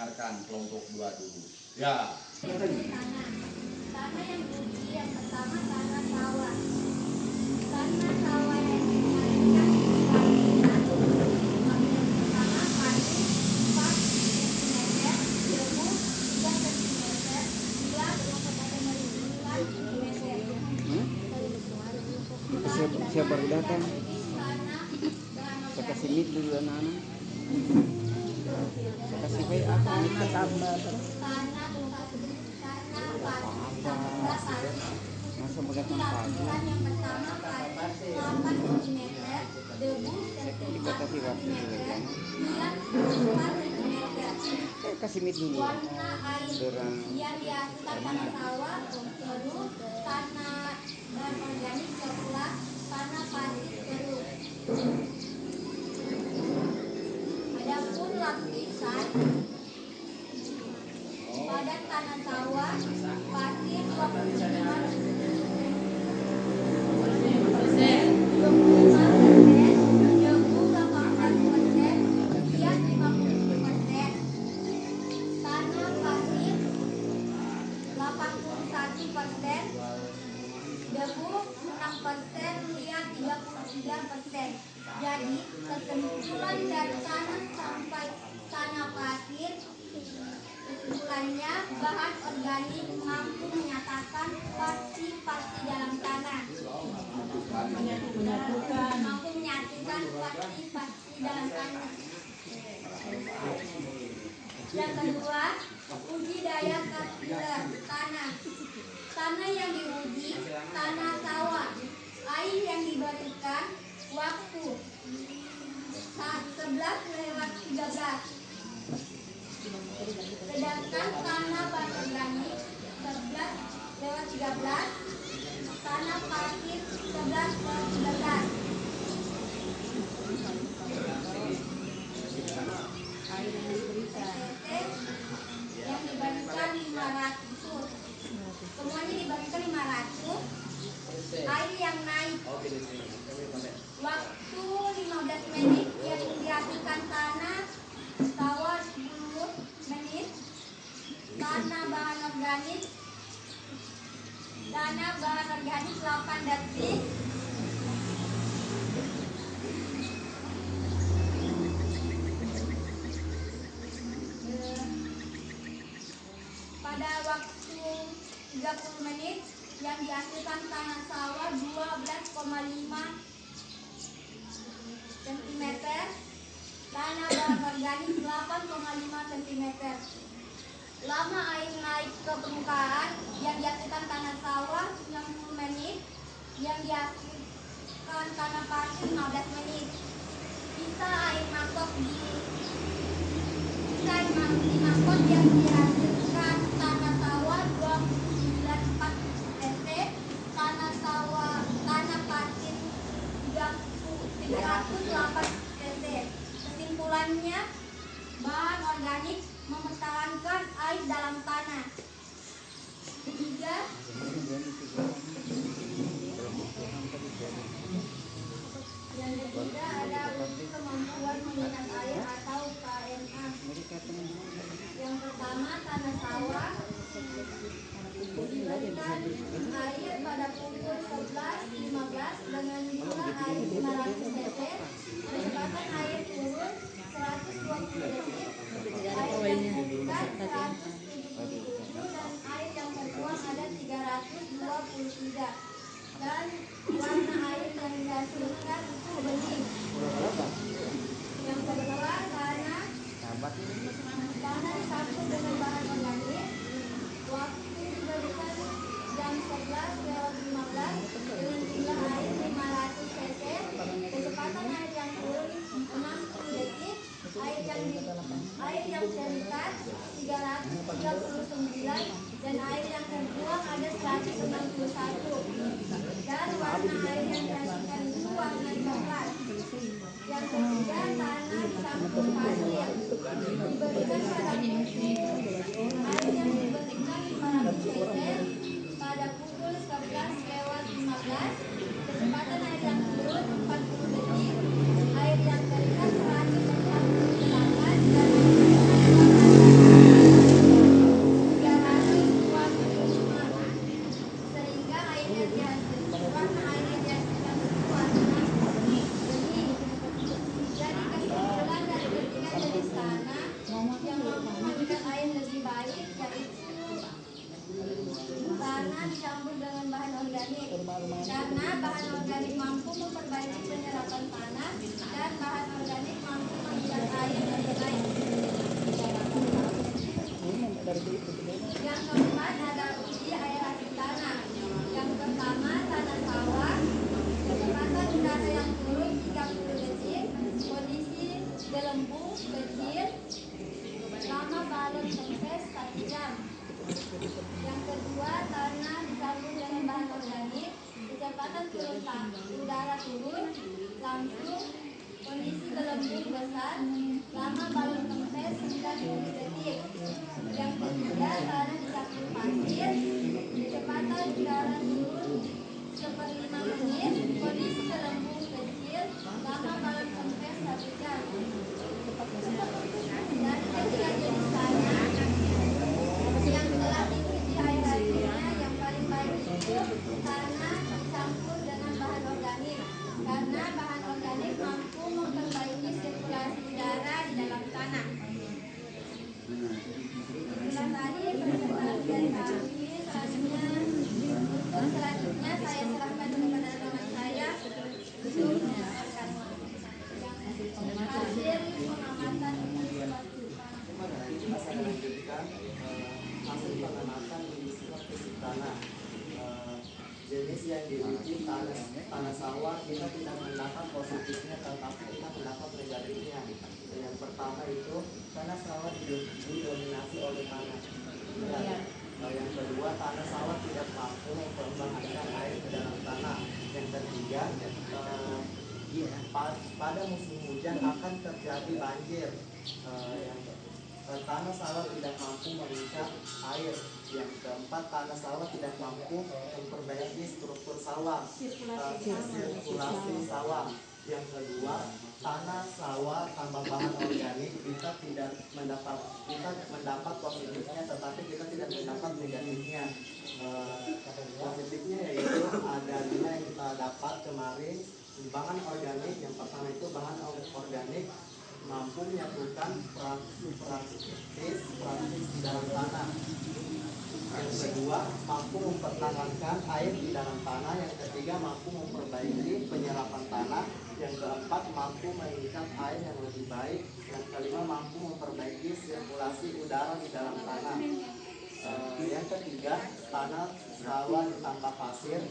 dengarkan kelompok 2 dulu. Ya. Tanah yang diuji yang pertama tanah sawah. Tanah sawah yang dinyatakan yang pertama padi 4 cm, debu 3 cm, gula 9 cm. Siapa baru datang? Saya kasih mic dulu anak-anak. Saya kasih baik apa? Mic tambah terus. Masa begatkan pagi? Yang pertama padi 8 cm, debu 4 cm, gula 4 cm. Kasih mic dulu. Warna air yang dihasilkan tanah sawah keruh, tanah bahan organik coklat, tanah pasir keruh. Adapun lapisan padan tanah sawah pasir 25%, debu 18%, liat 50%, tanah pasir 81%, debu 6%, liat 33%. Jadi kesimpulan dari tanah sampai tanah pasir, kesimpulannya bahan organik mampu menyatakan pasti dalam tanah. Mampu menyatukan pasti dalam tanah. Yang kedua, uji daya kapiller tanah. Tanah yang diuji tanah sawah. Air yang diberikan waktu 11:13. Sedangkan tanah bahan organik 11:13, tanah pasir 11:13. Air yang diberikan 500. Semuanya diberikan 500. Air yang naik waktu 15 menit yang dihasilkan tanah sawah 10 menit. Tanah bahan organik 8 detik. Pada waktu 30 menit yang dihasilkan tanah sawah 12,5 cm. Tanah bahan organik 8,5 cm. Lama air naik ke permukaan yang dihasilkan tanah sawah 60 menit, yang dihasilkan tanah pasir 15 menit. Sisa air mangkok yang dihasilkan tanah sawah 294 cc, tanah pasir 308 cc. Kesimpulannya, bahan organik mempertahankan air dalam tanah. Ketiga, yang ketiga ada uji kemampuan mengikat air atau KMA. Yang pertama tanah sawah diberikan air pada pukul 11.15 dengan gula air 500 cc. Kecepatan air turun 120 detik. Air yang diberikan 177 dan air yang terbuang ada 323. Dan warna air yang dihasilkan itu bening. Yang kedua, tanah dicampur dengan bahan organik. Waktu diberikan jam 11:15 dengan jumlah air 500 cc. Kecepatan air yang turun 60 detik. Air yang terikat 339 dan air yang terbuang ada 161. Dan warna air yang dihasilkan itu warna coklat. Yang ketiga, tanah dicampur pasir. Diberikan pada air yang diberikan 500 cc pada pukul 11:15. Kecepatan air yang turun 40 detik. Air yang terikat 148 dan air yang terbuang bahan organik mampu memperbaiki penyerapan tanah dan bahan organik mampu mengikat air lebih baik. Yang keempat ada uji aerasi tanah. Yang pertama tanah sawah, kecepatan udara yang turun 30 detik, kondisi gelembung kecil, lama balon kempes 1 jam. Yang kedua tanah dicampur dengan bahan organik, kecepatan turun udara turun langsung, kondisi gelembung besar, lama balon kempes 90 detik. Yang ketiga tanah dicampur pasir, kecepatan udara turun 1/5 menit, kondisi gelembung kecil, lama balon kempes 1 jam. Dari ketiga jenis tanah yang telah diuji aerasinya, yang paling baik itu tanah dicampur dengan bahan organik, karena bahan organik mampu memperbaiki sirkulasi udara di dalam tanah. Itulah tadi presentasian kami. Selanjutnya saya serahkan kepada teman saya untuk menyampaikan yang hasil pengamatan sifat tanah. Kita akan lanjutkan hasil pengamatan indeks sifat fisik tanah. Jenis yang diuji tanah sawah, kita tidak mendapat positifnya tetapi kita mendapat negatifnya. Yang pertama itu tanah sawah didominasi oleh tanah. Yang kedua tanah sawah tidak mampu mempertahankan air di dalam tanah. Yang ketiga pada musim hujan akan terjadi banjir. Tanah sawah tidak mampu mengikat air. Yang keempat tanah sawah tidak mampu memperbaiki struktur sawah, sirkulasi sawah. Yang kedua tanah sawah tanpa bahan organik kita mendapat positifnya tetapi kita tidak mendapat negatifnya. Positifnya yaitu ada 5 yang kita dapat kemarin. Bahan organik yang pertama itu bahan organik mampu menyatukan praktis di dalam tanah. Yang kedua mampu mempertahankan air di dalam tanah. Yang ketiga mampu memperbaiki penyerapan tanah. Yang keempat mampu mengikat air yang lebih baik. Yang kelima mampu memperbaiki sirkulasi udara di dalam tanah. Yang ketiga tanah sawah tanpa pasir.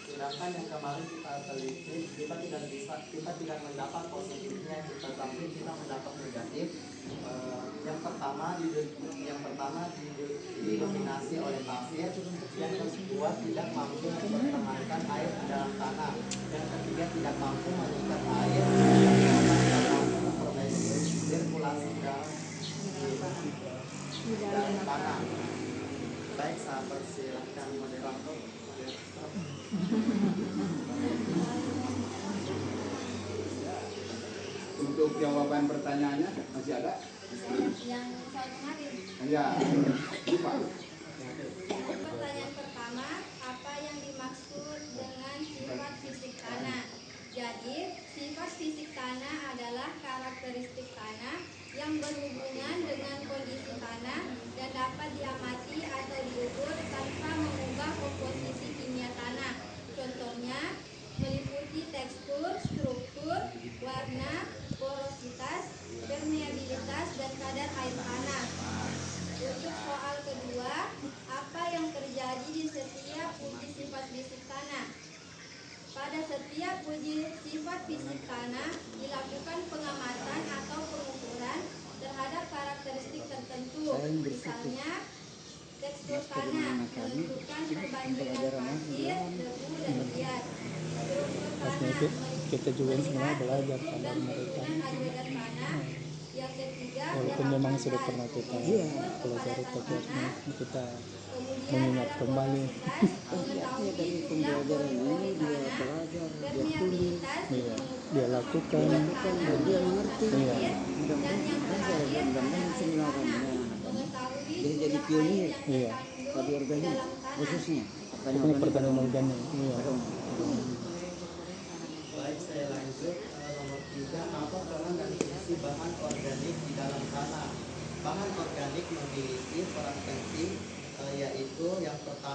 Sedangkan yang kemarin kita teliti kita tidak mendapat positifnya, tetapi kita mendapat negatif. Yang pertama didominasi oleh pasir. Yang kedua tidak mampu mempertahankan air di dalam tanah. Yang ketiga tidak mampu mengikat air. Yang keempat tidak mampu memperbaiki sirkulasi udara di dalam tanah. Baik, saya persilahkan moderator. Untuk jawaban pertanyaannya masih ada? Yang soal kemarin. Ya, lupa. Pertanyaan pertama, apa yang dimaksud dengan sifat fisik tanah? Jadi, sifat fisik tanah adalah karakteristik tanah yang berhubungan dengan kondisi tanah dan dapat diamati atau diukur tanpa mengubah komposisi kimia tanah. Contohnya meliputi tekstur, struktur, warna, porositas, permeabilitas, dan kadar air tanah. Untuk soal kedua, apa yang terjadi di setiap uji sifat fisik tanah? Pada setiap uji sifat fisik tanah dilakukan pengamatan atau pengukuran terhadap karakteristik tertentu. Misalnya tekstur tanah menentukan perbandingan pasir, debu, dan liat. Struktur tanah melihat bentuk dan susunan agregat tanah. Yang ketiga, walaupun memang sudah pernah kita pelajari, tapi kita mengingat kembali. mengetahui jumlah pori tanah, permeabilitas, Dia lakukan, dia mengerti. Iya. Dan yang terakhir kadar air tanah, mengetahui jumlah air yang Iya. terkandung di dalam tanah. khususnya Ini pertanyaan organik. Iya. Baik, saya lanjut. Nomor 3, apa peran dan fungsi bahan organik di dalam tanah? Bahan organik memiliki peran penting yaitu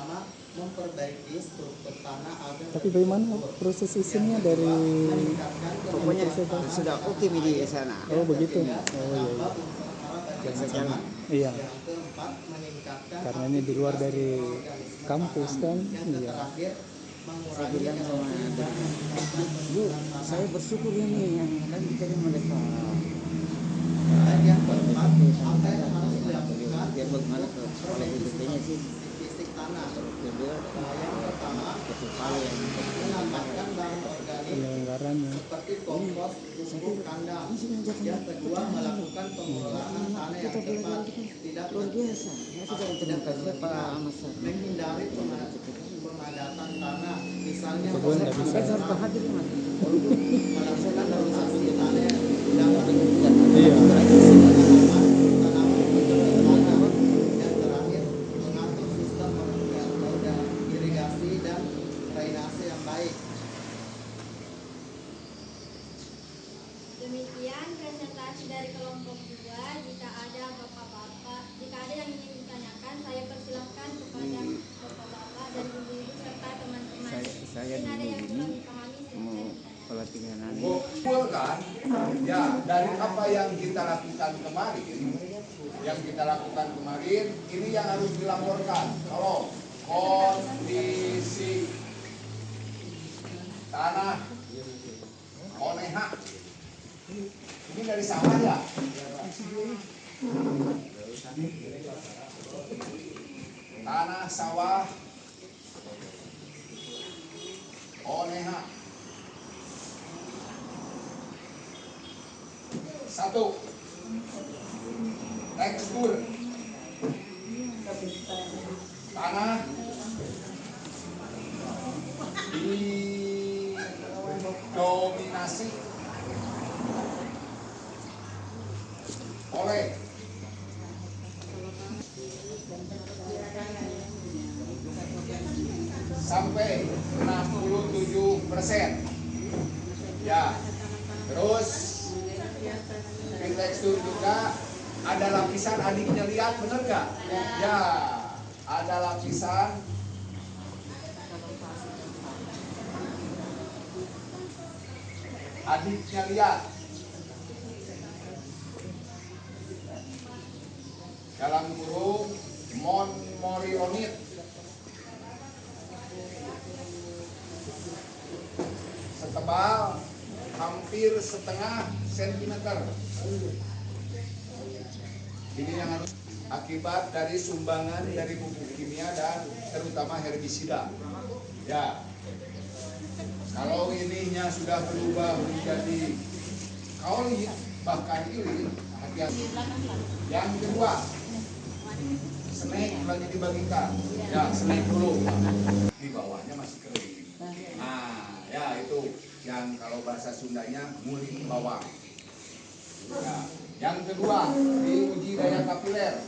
pertama memperbaiki struktur tanah agar Tapi bagaimana proses izinnya dari meningkatkan Pokoknya Universitas? sudah oke di sana. Oh begitu. Oh iya. menambah unsur hara bagi tanaman. Iya. Yang keempat, meningkatkan Karena ini di luar aktivitas dari mikroorganisme kampus tanah. kan. Yang Iya. terakhir, Saya mengurangi bilang sama erosi dan meningkatkan Bu, penggunaan tanah. saya bersyukur ini yang tadi tadi mereka Dan yang keempat, apa yang harus dilakukan biar bagaimana ke kalau BPT-nya sih fisik tanah. kedua Yang pertama, satu hal yang menambahkan bahan organik Penyelenggarannya. seperti kompos, pupuk kandang. Yang kedua, melakukan pengelolaan tanah yang tepat, tidak luar biasa. Saya sudah terima kasih Pak Amasar. menghindari pemadatan tanah, misalnya Kedua, nggak bisa. Saya harus hadir Mas. melakukan rotasi tanah yang dapat Iya. tanaman tanah. Yang terakhir, mengatur sistem irigasi dan drainase yang baik. Demikian presentasi dari kelompok 2. Jika ada bapak-bapak, jika ada yang ingin ditanyakan, saya persilahkan kepada bapak-bapak dan ibu-ibu serta teman-teman. Saya Jika ada dulu yang ini kurang dipahami, mau silakan ditanyakan. pelatihan Kumpulkan ya dari apa yang kita lakukan kemarin, ini yang harus dilaporkan. Kalau kondisi tanah Oneha ini dari sawah ya. Tanah sawah Oneha. 1. Tekstur tanah didominasi oleh sampai 67%. Ya, terus di tekstur juga ada lapisan, adiknya lihat bener nggak? Ya, ada lapisan adiknya lihat dalam kurung monmorionit setebal hampir setengah sentimeter. Ini yang harus akibat dari sumbangan dari pupuk kimia dan terutama herbisida. Ya, kalau ininya sudah berubah menjadi kaoli bahkan ini hati-hati. Yang kedua, snake lagi dibagikan. Ya, snake dulu. Di bawahnya masih kering. Nah, ya itu yang kalau bahasa Sundanya nguling bawang. Ya, yang kedua diuji daya kapiler.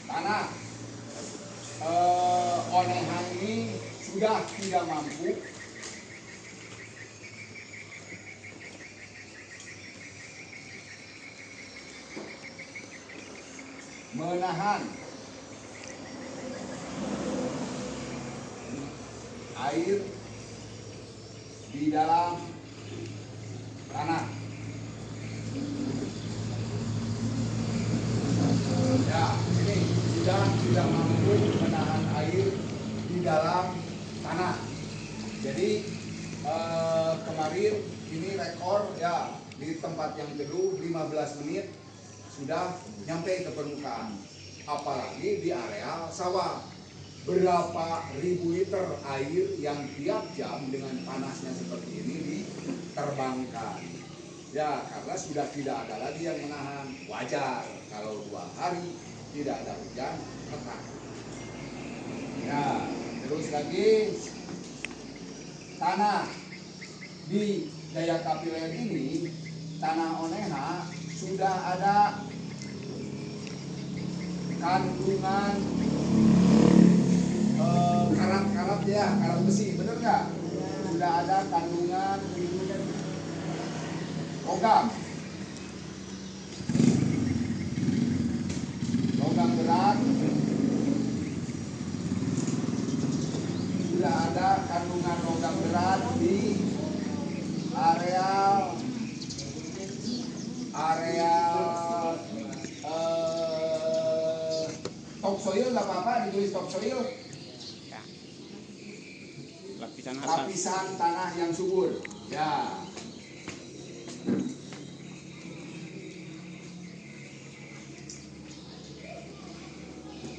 Tanah Oneha ini sudah tidak mampu menahan air di dalam tanah. Ya, ini sudah tidak mampu menahan air di dalam tanah. Jadi kemarin ini rekor ya di tempat yang teduh 15 menit sudah nyampe ke permukaan. Apalagi di areal sawah. Berapa ribu liter air yang tiap jam dengan panasnya seperti ini diterbangkan. Ya, karena sudah tidak ada lagi yang menahan. Wajar kalau 2 hari tidak ada hujan lekat. Ya, terus lagi tanah di daya kapiler ini, tanah Oneha sudah ada kandungan karat-karat ya, karat besi, bener nggak? Sudah ada kandungan logam. gabungan logam berat di area topsoil, nggak apa-apa ditulis topsoil, lapisan tanah yang subur. Ya.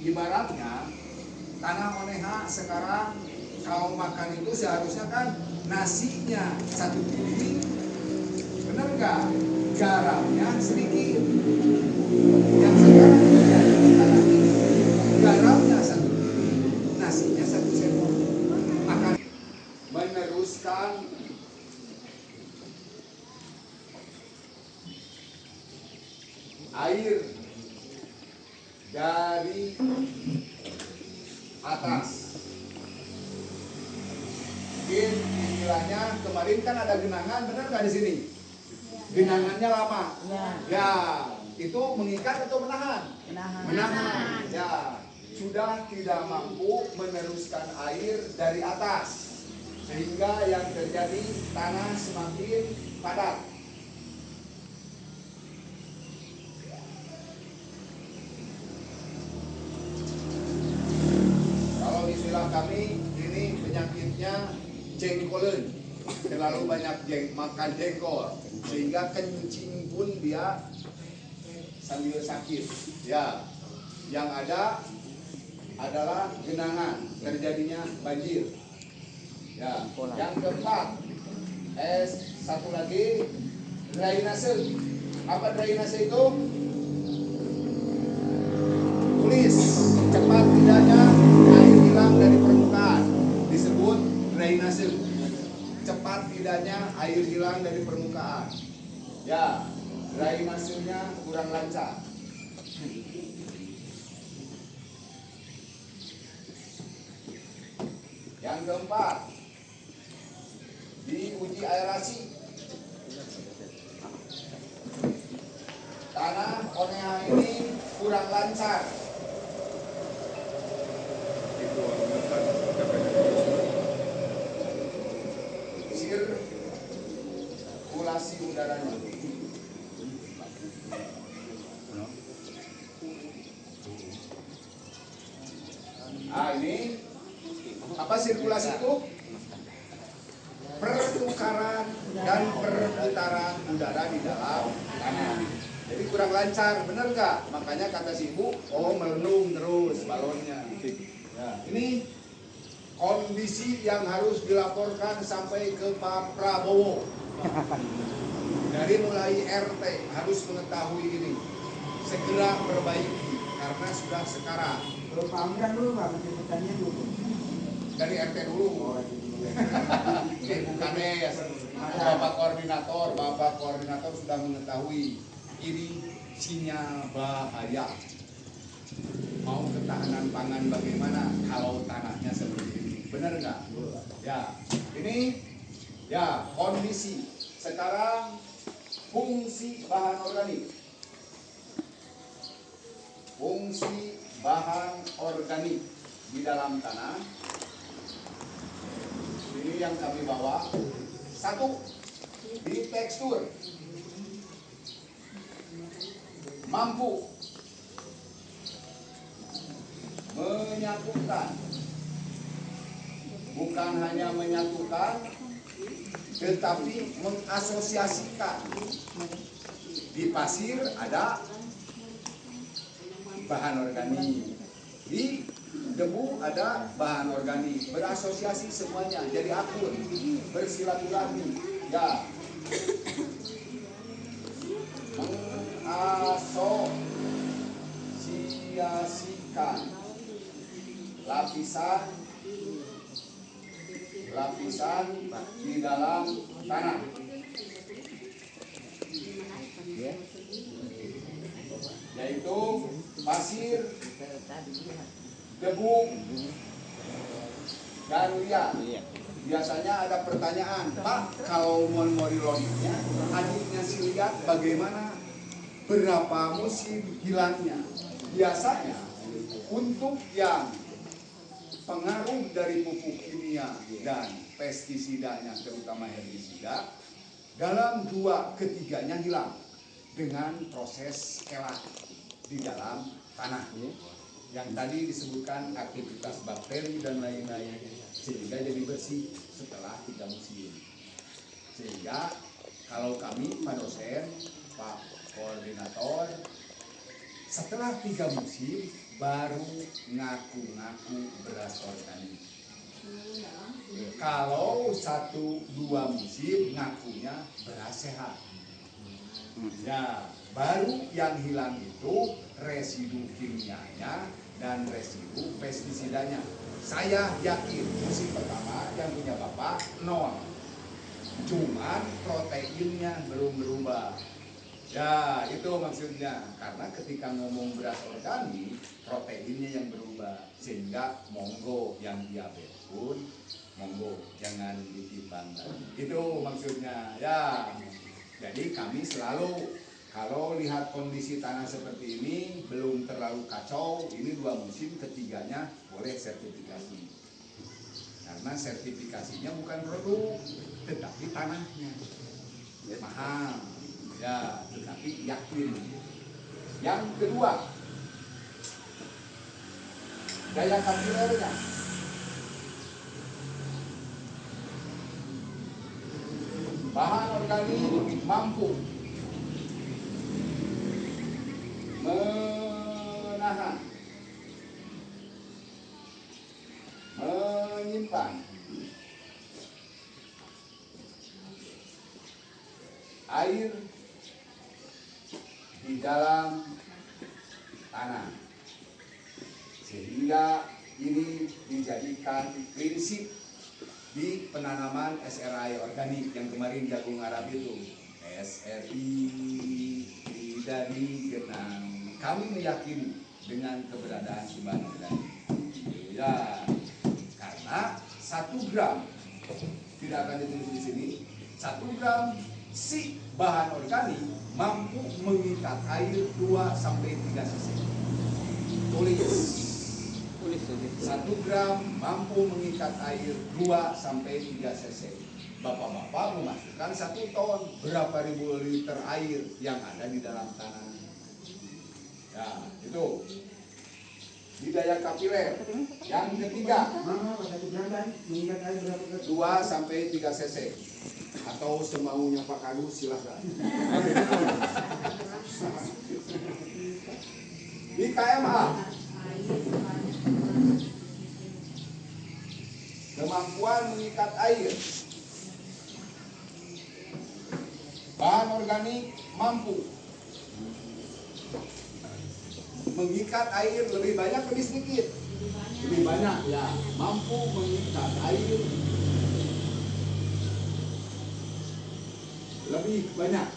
Ibaratnya tanah oneha sekarang kalau makan itu seharusnya kan nasinya 1 piring, benar nggak? Garamnya sedikit. Yang sekarang terjadi di tanah ini, garamnya 1 piring, nasinya 1 sendok. Akan meneruskan air dari atas. Mungkin istilahnya kemarin kan ada genangan, benar nggak di sini? Genangannya lama. Ya, itu mengikat atau menahan? Menahan. Ya, sudah tidak mampu meneruskan air dari atas, sehingga yang terjadi tanah semakin padat. Kami ini penyakitnya jengkolen, terlalu banyak makan jengkol sehingga kencing pun dia sambil sakit. Ya, yang ada adalah genangan, terjadinya banjir. Ya, yang keempat, satu lagi drainase. Apa drainase itu? Tulis cepat tidaknya air hilang dari permukaan, disebut drainase. Cepat tidaknya air hilang dari permukaan. Ya, drainasenya kurang lancar. Yang keempat, diuji aerasi. Tanah oneha ini kurang lancar. Sirkulasi udaranya. Nah, ini apa sirkulasi itu? Pertukaran dan perputaran udara di dalam tanah. Jadi kurang lancar, benar nggak? Makanya kata si ibu, oh melendung terus balonnya. Ya, ini kondisi yang harus dilaporkan sampai ke Pak Prabowo. Dari mulai RT harus mengetahui ini, segera perbaiki karena sudah sekarang. Pak Amran dulu Pak, pertanyaan dulu. Dari RT dulu. Bukan Bapak koordinator sudah mengetahui ini sinyal bahaya. Mau ketahanan pangan bagaimana kalau tanahnya seperti ini? Benar nggak? Ya, ini ya kondisi sekarang fungsi bahan organik. Fungsi bahan organik di dalam tanah ini yang kami bawa. Satu, di tekstur mampu menyatukan, bukan hanya menyatukan tetapi mengasosiasikan. Di pasir ada bahan organik, di debu ada bahan organik, berasosiasi semuanya jadi akun, bersilaturahmi. Ya, mengasosiasikan lapisan di dalam tanah. Yaitu pasir, debu, dan liat. Biasanya ada pertanyaan, Pak, kalau morilonnya adiknya si liat bagaimana? Berapa musim hilangnya? Biasanya untuk yang pengaruh dari pupuk kimia dan pestisidanya, terutama herbisida, dalam 2/3 hilang dengan proses kelak di dalam tanah. Yang tadi disebutkan aktivitas bakteri dan lain-lain, sehingga jadi bersih setelah 3 musim. Sehingga kalau kami Pak dosen, Pak koordinator, setelah 3 musim baru ngaku-ngaku beras organik. Kalau 1-2 musim ngakunya beras sehat. Ya, baru yang hilang itu residu kimianya dan residu pestisidanya. Saya yakin musim pertama yang punya Bapak 0. Cuman proteinnya belum berubah. Ya, itu maksudnya. Karena ketika ngomong beras organik, proteinnya yang berubah. Sehingga monggo yang diabetes pun, monggo jangan ditimbang lagi. Itu maksudnya. Ya, jadi kami selalu, kalau lihat kondisi tanah seperti ini, belum terlalu kacau, ini 2 musim, ketiganya boleh sertifikasi. Karena sertifikasinya bukan produk, tetapi tanahnya. Mahal. Ya, tetapi yakin. Yang kedua, daya kapilernya. Bahan organik mampu menahan, menyimpan air di dalam tanah, sehingga ini dijadikan prinsip di penanaman SRI organik yang kemarin jagung Arab itu. SRI tidak digenang. Kami meyakini dengan keberadaan si bahan organik. Ya, karena 1 gram, tidak akan ditulis di sini, 1 gram si bahan organik mampu mengikat air 2-3 cc. Tulis. 1 gram mampu mengikat air 2-3 cc. Bapak-bapak memasukkan 1 ton, berapa ribu liter air yang ada di dalam tanah. Ya, itu di daya kapiler. Yang ketiga, 2-3 cc. Atau semaunya Pak Kadu, silahkan. Di KMA, kemampuan mengikat air. Bahan organik mampu mengikat air lebih banyak, lebih sedikit. Lebih banyak, ya. Mampu mengikat air lebih banyak.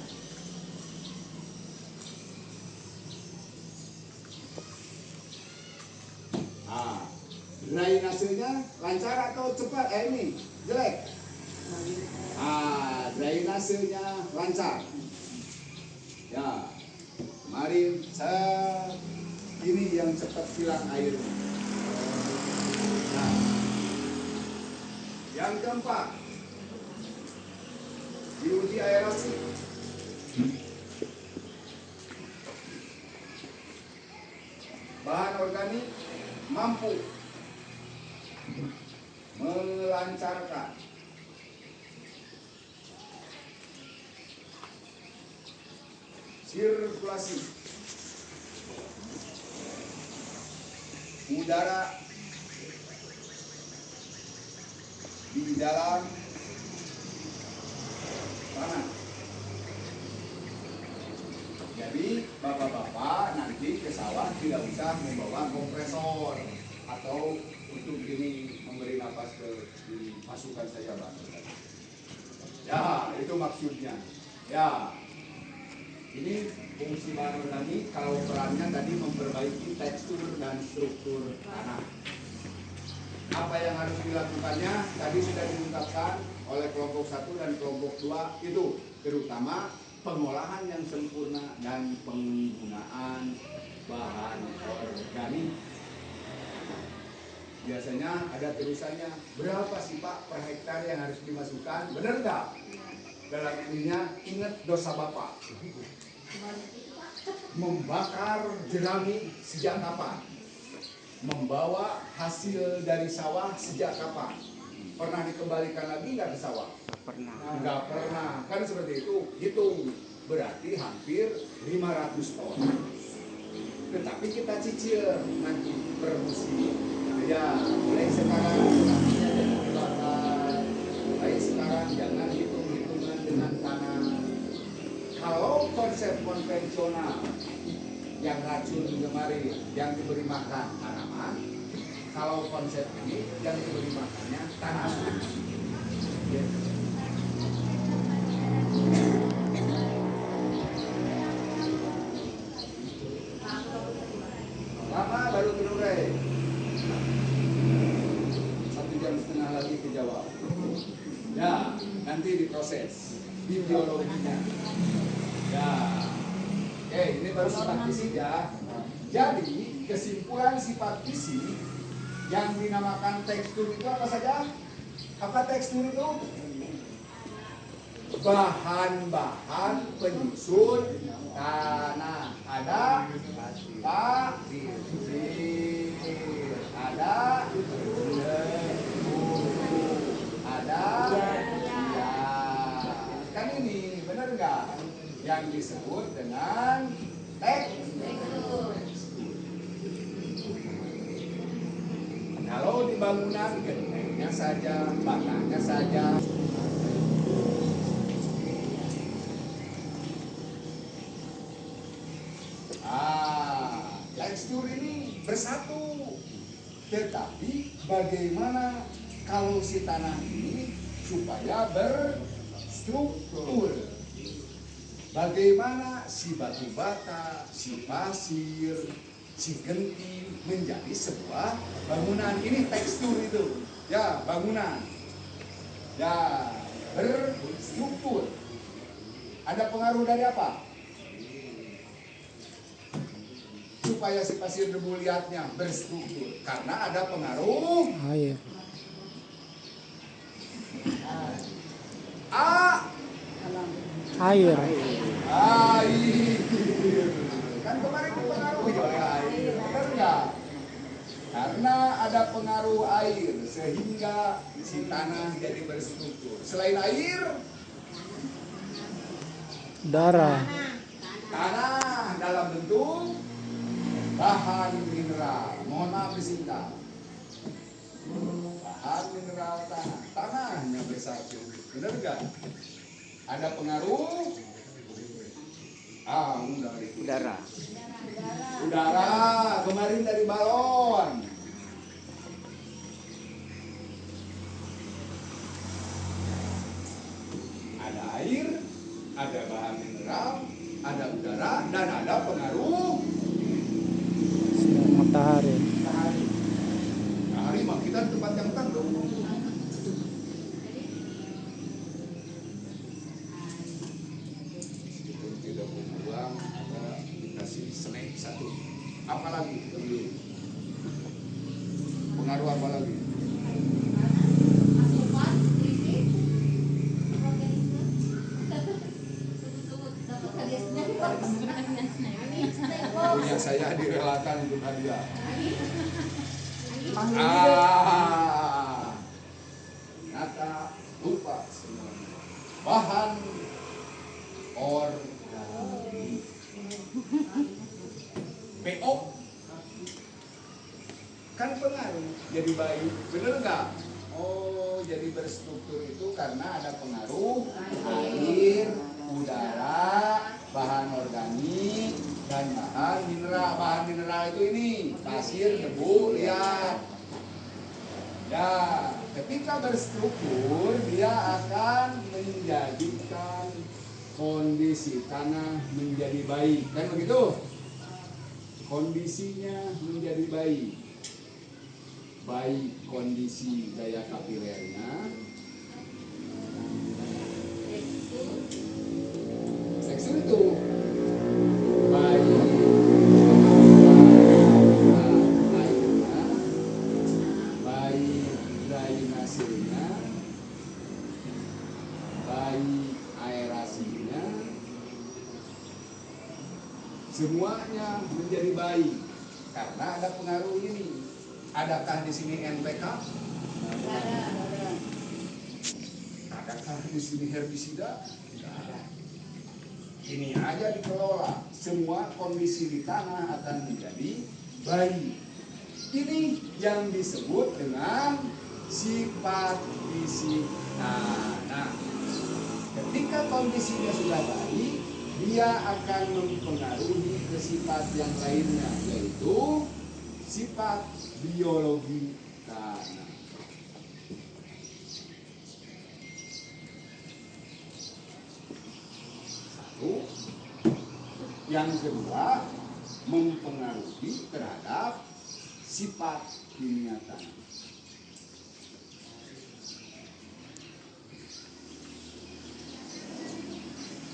Drainasenya lancar atau cepat? Ini jelek. Drainasenya lancar. Ya, kemarin ini yang cepat hilang air. Nah, yang keempat, diuji aerasi. Bahan organik mampu melancarkan sirkulasi udara di dalam tanah. Jadi bapak-bapak nanti ke sawah tidak usah membawa kompresor atau untuk ini memberi napas ke pasukan saja, Bang. Ya, itu maksudnya. Ya, ini fungsi bahan organik. Kalau perannya tadi memperbaiki tekstur dan struktur tanah. Apa yang harus dilakukannya tadi sudah diungkapkan oleh kelompok 1 dan kelompok 2, itu terutama pengolahan yang sempurna dan penggunaan bahan organik. biasanya ada tulisannya berapa sih Pak per hektar yang harus dimasukkan, benar nggak? Dalam ininya ingat dosa Bapak. Membakar jerami sejak kapan? Membawa hasil dari sawah sejak kapan? Pernah dikembalikan lagi nggak ke sawah? Nggak pernah. Kan seperti itu. Hitung. Berarti hampir 500 ton. Tetapi kita cicil nanti per musim. Ya, mulai sekarang tanahnya jangan dibakar. Mulai sekarang jangan hitung-hitungan dengan tanah. Kalau konsep konvensional yang racun kemarin yang diberi makan tanaman, kalau konsep ini yang diberi makannya tanaman. Ya. Lama baru terurai. 1,5 jam lagi dijawab. Ya, nanti diproses biologinya. Ya, oke, ini baru sifat fisik ya. Jadi kesimpulan sifat fisik yang dinamakan tekstur itu apa saja? Apa tekstur itu? Bahan-bahan penyusun tanah. Ada pasir, ada lembu, ada ya. Kan ini benar nggak? Yang disebut dengan tekstur. Kalau di bangunan gentengnya saja, batangnya saja. Tekstur ini bersatu. Tetapi bagaimana kalau si tanah ini supaya berstruktur? Bagaimana si batu bata, si pasir, si genti menjadi sebuah bangunan? Ini tekstur itu. Ya, bangunan. Ya, berstruktur. Ada pengaruh dari apa? Supaya si pasir debu liatnya berstruktur. Karena ada pengaruh air. Air. Kan kemarin dipengaruhi oleh air. Benar nggak? Karena ada pengaruh air sehingga si tanah jadi berstruktur. Selain air, Darah. tanah dalam bentuk bahan mineral. Mohon maaf disingkat. Bahan mineral tanah. Tanahnya bersatu. Benar nggak? Ada pengaruh udara. Udara kemarin dari balon. Ada air, ada bahan mineral, ada udara, dan ada pengaruh Matahari. matahari. Matahari mah kita di tempat yang terang dong. Meskipun tidak membuang, ada dikasih snack satu. Apa lagi kita beli? Pengaruh apa lagi? Asupan gizi organisme Punya saya direlakan untuk hadiah. Ternyata lupa semuanya. Bahan organik. PO kan pengaruh jadi baik, bener nggak? Oh, jadi berstruktur itu karena ada pengaruh air, udara, bahan organik, dan bahan mineral. Bahan mineral itu ini pasir, debu, liat. Ya, ketika berstruktur dia akan menjadikan kondisi tanah menjadi baik, kan begitu? Kondisinya menjadi baik. Baik kondisi daya kapilernya, tekstur itu baik airnya, airnya, baik aerasinya, semuanya menjadi baik karena ada pengaruh ini. Adakah di sini NPK? Adakah di sini herbisida? Tidak ada. Ini aja dikelola, semua kondisi di tanah akan menjadi baik. Ini yang disebut dengan sifat fisik tanah. Ketika kondisinya sudah baik, dia akan mempengaruhi ke sifat yang lainnya, yaitu sifat biologi tanah. Satu. Yang kedua, mempengaruhi terhadap sifat kimia tanah.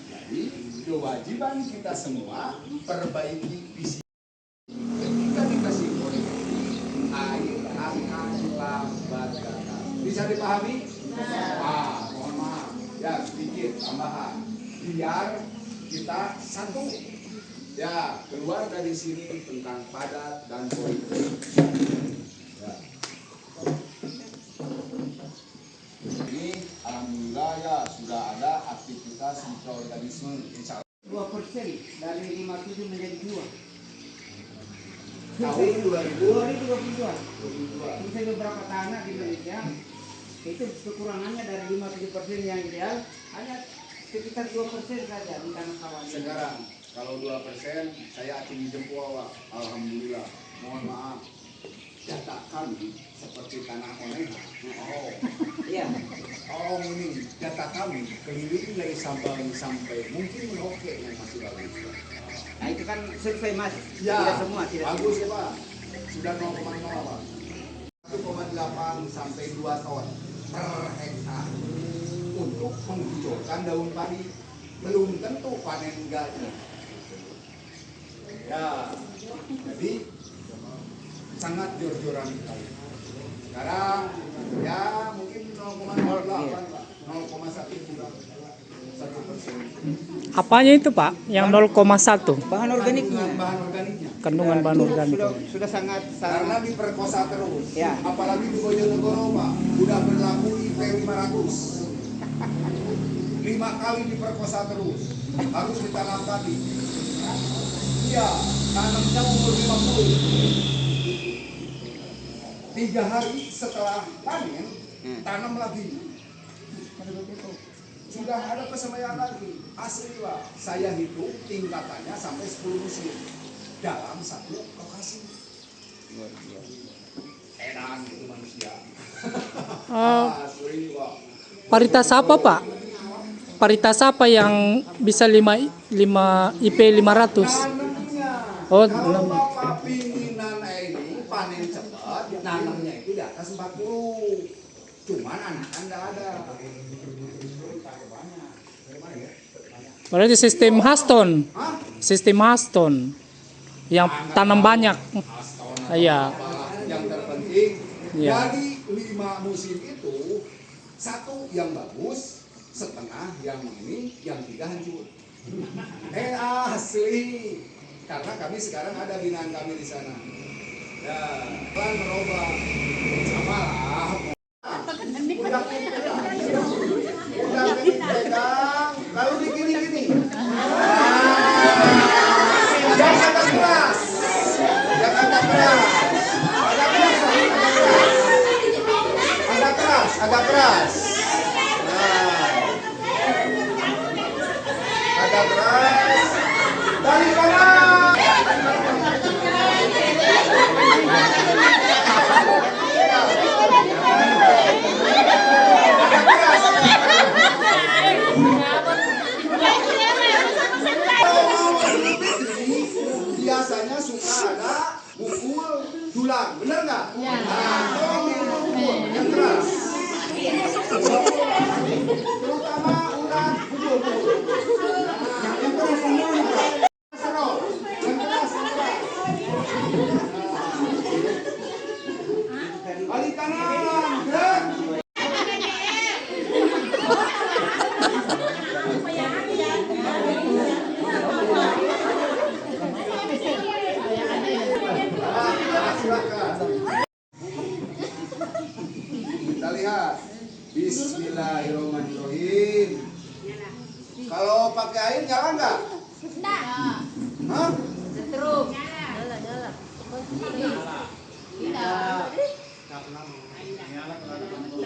Jadi kewajiban kita semua perbaiki visi. Ketika dikasih koreksi, air akan lambat datang. Bisa dipahami? Mohon maaf, ya sedikit tambahan. Biar kita satu. Ya, keluar dari sini tentang padat dan poin-poin. Ya. Ini alhamdulillah ya sudah ada aktivitas mikroorganisme. Insya Allah 2% dari 57 menjadi 2. tahun 2022. Bisa beberapa tanah di Indonesia itu kekurangannya dari 57% yang ideal hanya sekitar 2% saja di tanah sawah. sekarang kalau 2% saya acungi jempol, Pak. Alhamdulillah. Mohon maaf. Data kami seperti tanah oneha. Iya. Oh ini data kami keliling dari Sabang sampai mungkin Merauke yang masih bagus. Nah itu kan survei Mas. Ya, Tidak semua, tidak bagus semua. ya Pak. Sudah 0,0 Pak. 1,8 sampai 2 ton per hektar untuk menghijaukan daun padi. Belum tentu panen enggaknya. Ya, jadi sangat jor-joran sekali. Sekarang ya mungkin 0,08 Pak, 0,1 juga 1%. Apanya itu Pak? Yang 0,1? Bahan organiknya. Bahan organiknya. Kandungan bahan organik. Sudah sangat Karena diperkosa terus. Ya. Apalagi di Bojonegoro Pak, udah berlaku IP 500. 5 kali diperkosa terus. Harus ditanam tadi. Iya, tanamnya umur 50. 3 hari setelah panen, tanam lagi. Sudah ada persemayan lagi. Asli Pak, saya hitung tingkatannya sampai 10 musim dalam satu lokasi. Edan itu manusia. Asli Pak. Paritas apa Pak? Paritas apa yang bisa 5 IP 500? Oh, Kalau Bapak pinginan ini panen cepat, nanamnya itu di atas 40. Cuman anakan enggak ada. Berarti sistem Huston. Sistem Huston. Yang tanam banyak. Iya. Yang terpenting Iya. dari 5 musim itu 1 yang bagus, setengah yang ini, yang 3 hancur. Asli. Karena kami sekarang ada binaan kami di sana. Ya, pelan merubah. Sama lah. Udah pegang, lalu digini-gini. Jangan agak keras. Jangan agak keras. Agak keras. Agak keras. Agak keras. Agak keras. Dari kanan. Biasanya suka ada mukul tulang, benar nggak? Ya. Tolong mukul yang keras. Terutama urat pukul. Yang keras. Bismillahirrahmanirrahim. Kalau pakai air nyala nggak? Enggak. Hah? Setrum. Nyala, nyala.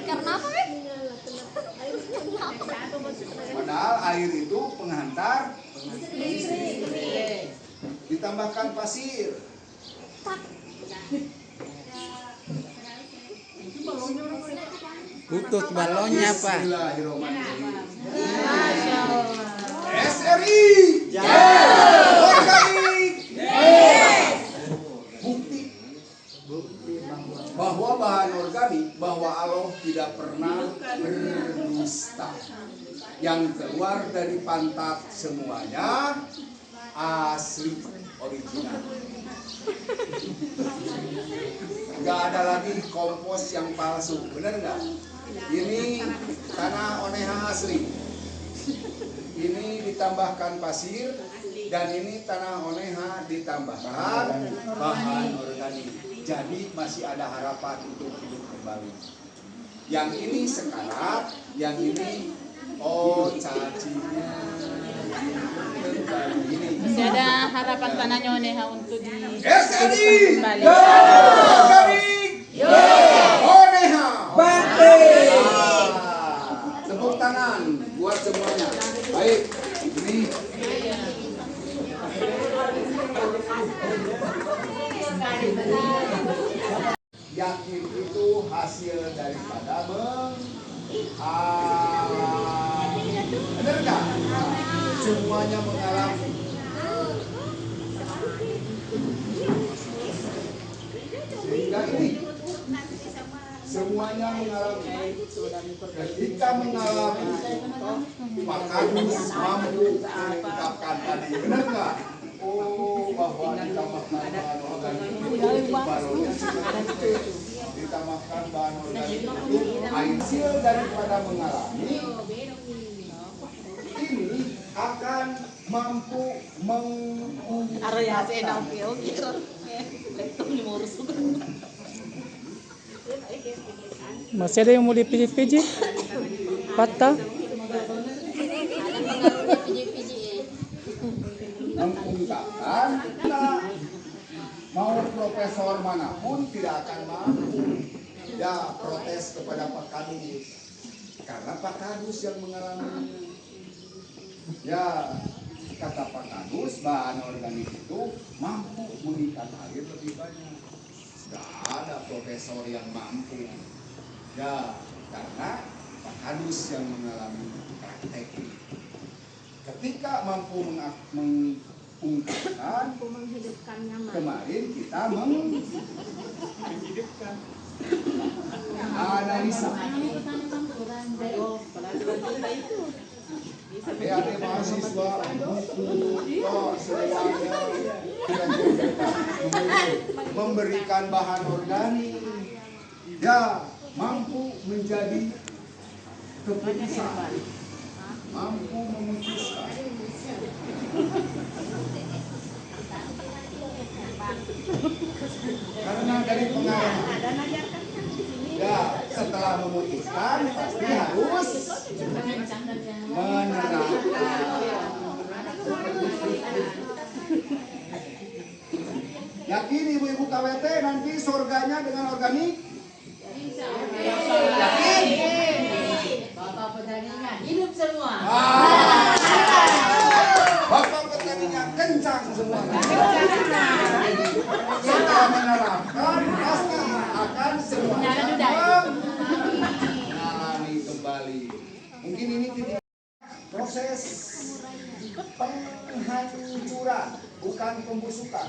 Karena apa, Beb? Padahal air itu penghantar, ditambahkan pasir. Tutut balonnya Pak. Bismillahirrahmanirrahim. Masya Allah. SRI organik. Bukti bahwa bahan organik, bahwa Allah tidak pernah berdusta. Yang keluar dari pantat semuanya asli, original. Nggak ada lagi kompos yang palsu, bener nggak? Ini tanah oneha asli. Ini ditambahkan pasir, dan ini tanah oneha ditambahkan bahan organik. Jadi masih ada harapan untuk hidup kembali. Yang ini sekarat, yang ini cacinya. Masih ada harapan tanahnya Oneha untuk SRI kembali. organik oneha. Tepuk tangan buat semuanya. Baik, ini yakin itu hasil daripada benar nggak? Semuanya mengalami. Sehingga ini semuanya mengalami. Ketika mengalami, maka harus mampu mengungkapkan tadi, benar nggak? Oh, bahwa ditambahkan bahan organik itu balonnya ditambahkan bahan organik itu hasil daripada mengalami, ini akan mampu mengungkapkan. Masih ada yang mau dipijit-pijit? Patah? Mengungkapkan, kita mau profesor manapun tidak akan mampu ya protes kepada Pak Kadus, karena Pak Kadus yang mengalaminya. Ya, kata Pak Kadus, bahan organik itu mampu mengikat air lebih banyak. Tidak ada profesor yang mampu. Ya, karena Pak Kadus yang mengalami praktek. Ketika mampu mengungkapkan, kemarin kita menghidupkan analisa. Adik-adik mahasiswa, semuanya memberikan bahan organik, ya mampu menjadi keputusan, mampu memutuskan. Karena dari pengalaman, ya setelah memutuskan pasti harus menerapkan. Yakin ibu-ibu KWT nanti surganya dengan organik? Yakin? Bapak petaninya hidup semua. Bapak petaninya kencang semua. Setelah menerapkan pasti akan semuanya mengalami kembali. Mungkin ini titik proses penghancuran, bukan pembusukan.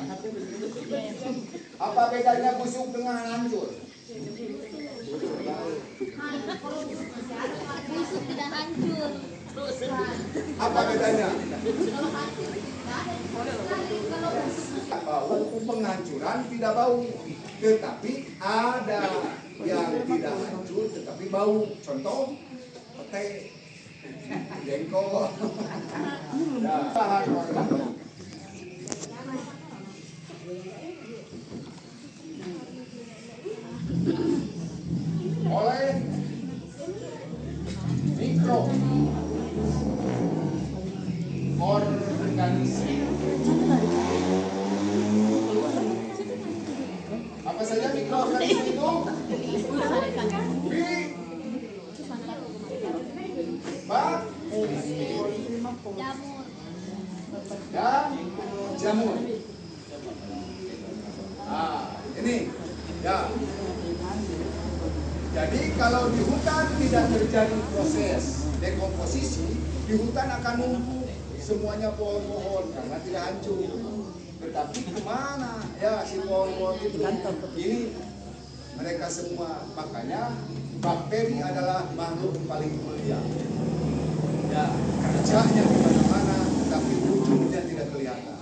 Apa bedanya busuk dengan hancur? Busuk tidak hancur. Apa bedanya? Bau, penghancuran tidak bau, tetapi ada yang tidak hancur tetapi bau. Contoh, pete, jengkol. Nah, bahan organik. Oleh Jamur. dan jamur. Nah, ini ya. Jadi kalau di hutan tidak terjadi proses dekomposisi, di hutan akan numpuk semuanya pohon-pohon karena tidak hancur. Tetapi kemana ya si pohon-pohon itu? Ini mereka semua, makanya bakteri adalah makhluk paling mulia. Ya, kerjanya di mana-mana, tapi wujudnya tidak kelihatan.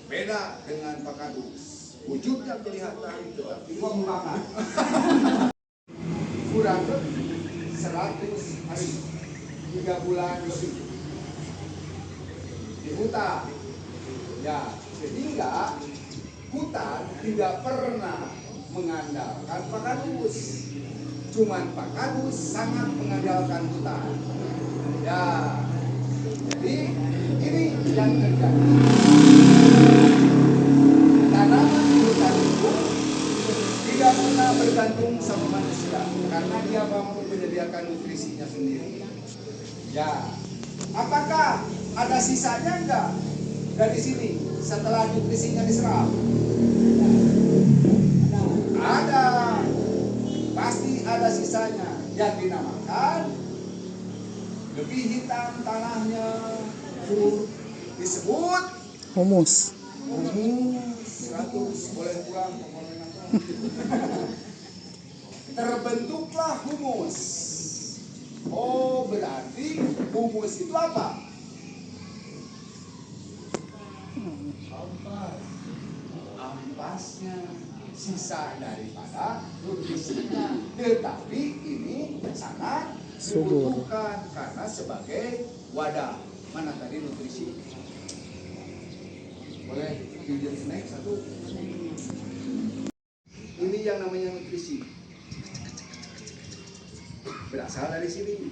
Beda dengan pakadus, wujudnya kelihatan, tetapi membakar. Kurang 100 hari, 3 bulan lebih di hutan. Ya, sehingga hutan tidak pernah mengandalkan pakadus. Cuman pakadus sangat mengandalkan hutan. Ya, jadi ini yang terjadi. Tanaman di hutan itu tidak pernah bergantung sama manusia karena dia mampu menyediakan nutrisinya sendiri. Ya, apakah ada sisanya enggak dari sini setelah nutrisinya diserap? Ada, pasti ada sisanya yang dinamakan lebih hitam tanahnya, disebut Humus. humus. 100 boleh pulang pokoknya. Terbentuklah humus. Oh, berarti humus itu apa? Ampasnya, sisa daripada nutrisinya. Tetapi ini sangat Subur. dibutuhkan karena sebagai wadah. Mana tadi nutrisi? Boleh pinjam snack satu? Ini yang namanya nutrisi. Berasal dari sini.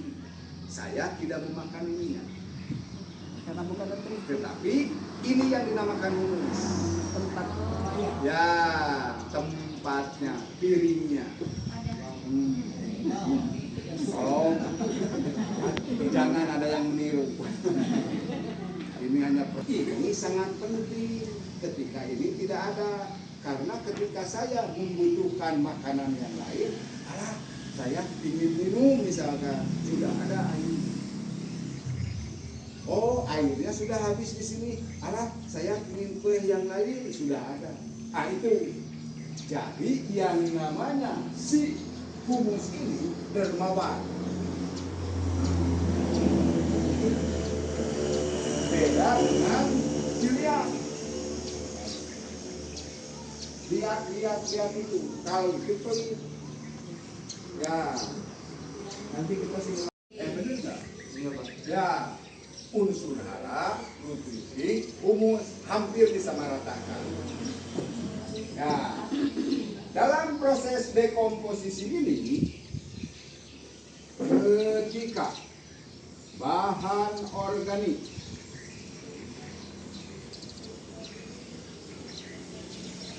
Saya tidak memakan ininya. Karena bukan nutrisi. Tetapi ini yang dinamakan humus. Tempat. Ya, tempatnya, piringnya. Oh, jangan ada yang meniru. Ini hanya ini sangat penting ketika ini tidak ada. Karena ketika saya membutuhkan makanan yang lain, saya ingin minum misalkan, sudah ada air. Oh, airnya sudah habis di sini. Saya ingin kue yang lain, sudah ada. Itu. Jadi yang namanya si humus ini dermawan. Beda dengan dilihat. Lihat itu. Kalau itu pelit. Ya, nanti kita sih. Bener nggak? Ya, unsur hara, nutrisi, humus hampir disamaratakan. Ya, dalam proses dekomposisi ini, ketika bahan organik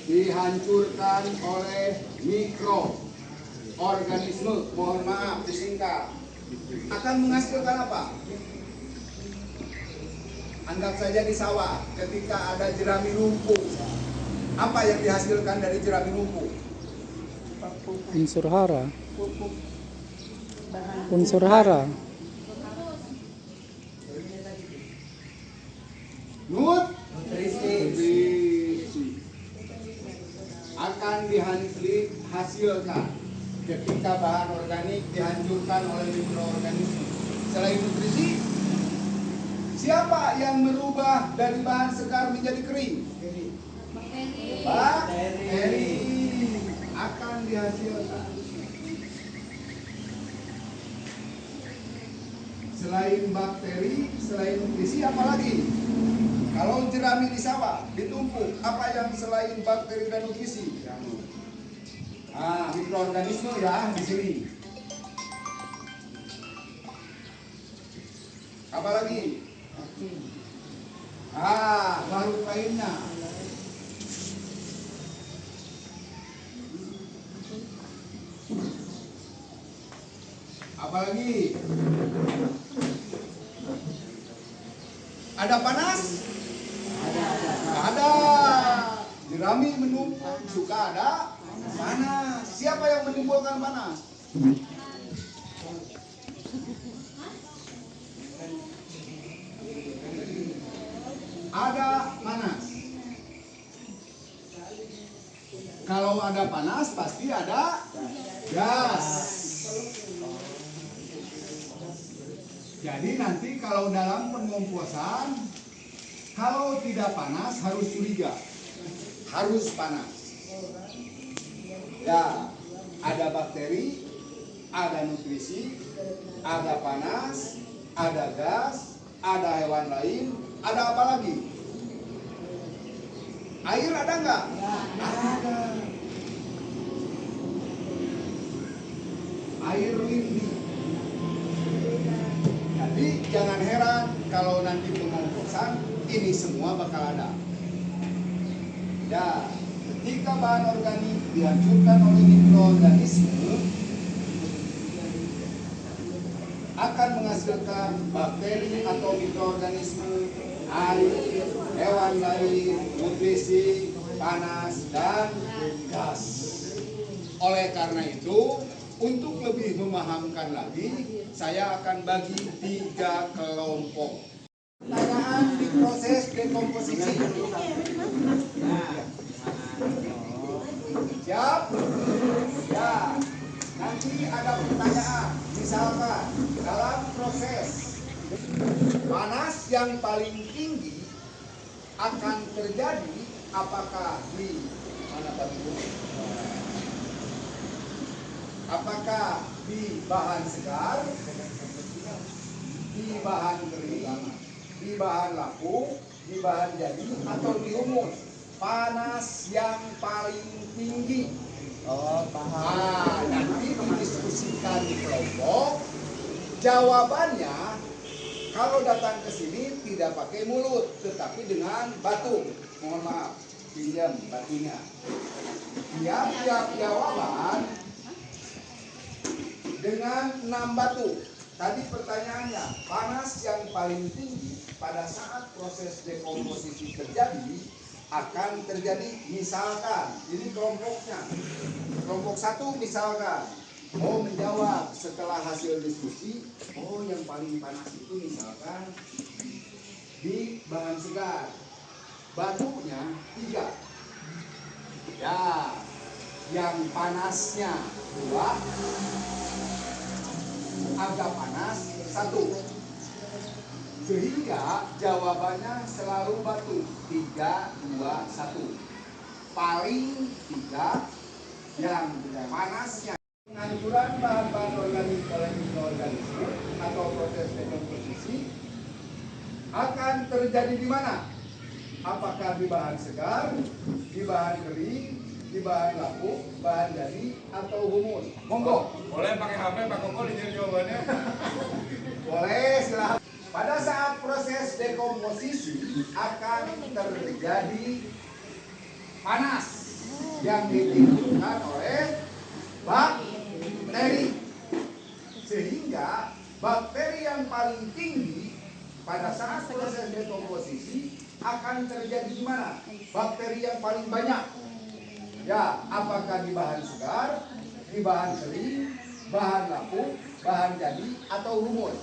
dihancurkan oleh mikroorganisme, mohon maaf disingkat, akan menghasilkan apa? Anggap saja di sawah ketika ada jerami numpuk, apa yang dihasilkan dari jerami numpuk? Unsur hara. Unsur hara. Nutrisi akan dihasilkan ketika bahan organik dihancurkan oleh mikroorganisme. Selain nutrisi, siapa yang merubah dari bahan segar menjadi kering? Bakteri akan dihasilkan. Selain bakteri, selain nutrisi, apa lagi? Kalau jerami di sawah ditumpuk, apa yang selain bakteri dan nutrisi? Mikroorganisme ya di sini. Apa lagi? Baru lainnya. Apa lagi? Ada panas? Ada. Jerami menumpuk suka ada panas. Siapa yang menimbulkan panas? Ada panas. Kalau ada panas pasti ada gas. Jadi nanti kalau dalam pengomposan, kalau tidak panas harus curiga, harus panas. Ya, ada bakteri, ada nutrisi, ada panas, ada gas, ada hewan lain, ada apa lagi? Air ada nggak? Ada. Air lindi. Jadi jangan heran kalau nanti pengomposan ini semua bakal ada. Ya, ketika bahan organik dihancurkan oleh mikroorganisme akan menghasilkan bakteri atau mikroorganisme, air, hewan lain, nutrisi, panas, dan gas. Oleh karena itu, untuk lebih memahamkan lagi, saya akan bagi 3 kelompok. Pertanyaan di proses dekomposisi. Siap? Ya. Nanti ada pertanyaan. Misalkan dalam proses panas yang paling tinggi akan terjadi apakah di mana tadi? Apakah di bahan segar, di bahan kering, di bahan laku, di bahan jadi, atau di humus? Panas yang paling tinggi. Nanti didiskusikan di kelompok. Jawabannya kalau datang ke sini tidak pakai mulut, tetapi dengan batu. Mohon maaf, pinjam batunya. Tiap-tiap jawaban dengan 6 batu. Tadi pertanyaannya, panas yang paling tinggi pada saat proses dekomposisi terjadi akan terjadi misalkan, ini kelompoknya. Kelompok 1 misalkan, menjawab setelah hasil diskusi, yang paling panas itu misalkan di bahan segar. Batunya 3. Ya, yang panasnya 2, agak panas 1. Sehingga jawabannya selalu batu 3, 2, 1. Paling 3 yang panasnya. Penghancuran bahan-bahan organik oleh mikroorganisme atau proses dekomposisi akan terjadi di mana? Apakah di bahan segar, di bahan kering, di bahan laku, bahan jadi, atau humus? Monggo. Boleh pakai HP Pak Koko dijawab jawabannya. Boleh, silahkan. Pada saat proses dekomposisi akan terjadi panas yang ditimbulkan oleh bakteri. Sehingga bakteri yang paling tinggi pada saat proses dekomposisi akan terjadi di mana? Bakteri yang paling banyak. Ya, apakah di bahan segar, di bahan kering, bahan laku, bahan jadi, atau humus?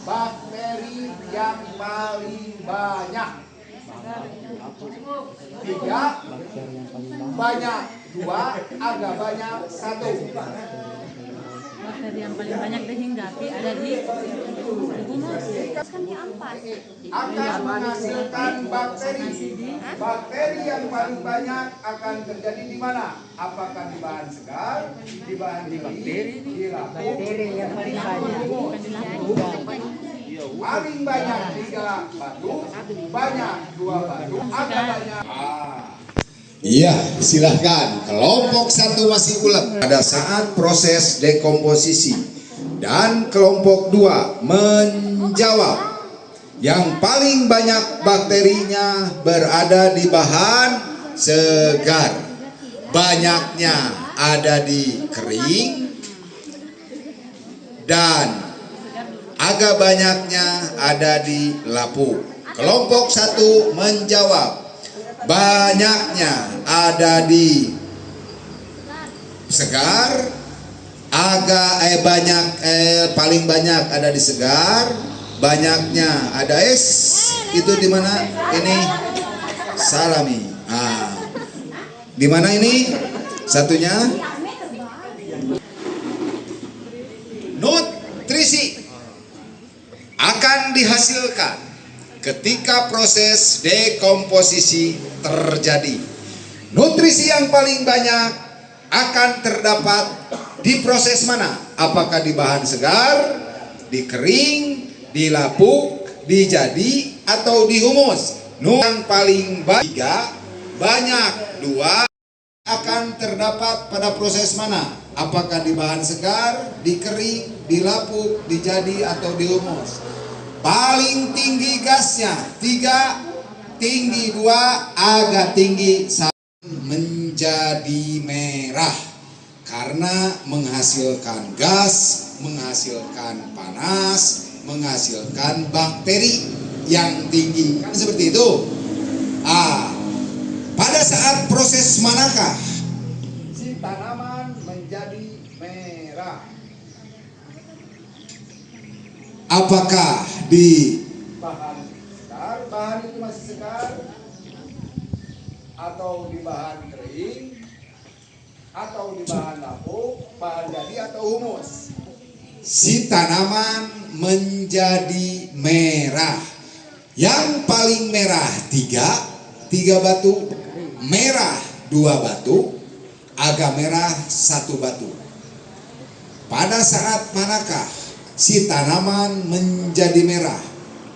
Bakteri yang paling banyak 3, banyak 2, agak banyak 1. Bakteri yang paling banyak dihinggapi ada di humus. Kan di ampas. Akan menghasilkan bakteri. Bakteri yang paling banyak akan terjadi di mana? Apakah di bahan segar, di bahan kering, di laku? Bakteri yang paling banyak. Paling banyak 3 batu, banyak 2 batu, agak banyak. Iya, silahkan. Kelompok 1 masih ulang pada saat proses dekomposisi. Dan kelompok 2 menjawab. Yang paling banyak bakterinya berada di bahan segar. Banyaknya ada di kering. Dan agak banyaknya ada di lapu. Kelompok 1 menjawab, banyaknya ada di Segar, paling banyak ada di Segar, banyaknya ada itu di mana ini? Salami. Di mana ini? Satunya nutrisi akan dihasilkan ketika proses dekomposisi terjadi. Nutrisi yang paling banyak akan terdapat di proses mana? Apakah di bahan segar, di kering, di lapuk, di jadi, atau di humus? Yang paling banyak 2 akan terdapat pada proses mana? Apakah di bahan segar, di kering, di lapuk, di jadi, atau di humus? Paling tinggi gasnya 3, tinggi 2, agak tinggi 1, menjadi merah karena menghasilkan gas, menghasilkan panas, menghasilkan bakteri yang tinggi. Kan seperti itu. Pada saat proses manakah si tanaman menjadi merah? Apakah di Bahan segar, bahan itu masih segar, atau di bahan kering, atau di bahan lapuk, bahan jadi, atau humus? si tanaman menjadi merah? Yang paling merah 3 batu, merah 2 batu, agak merah 1 batu. Pada saat manakah si tanaman menjadi merah?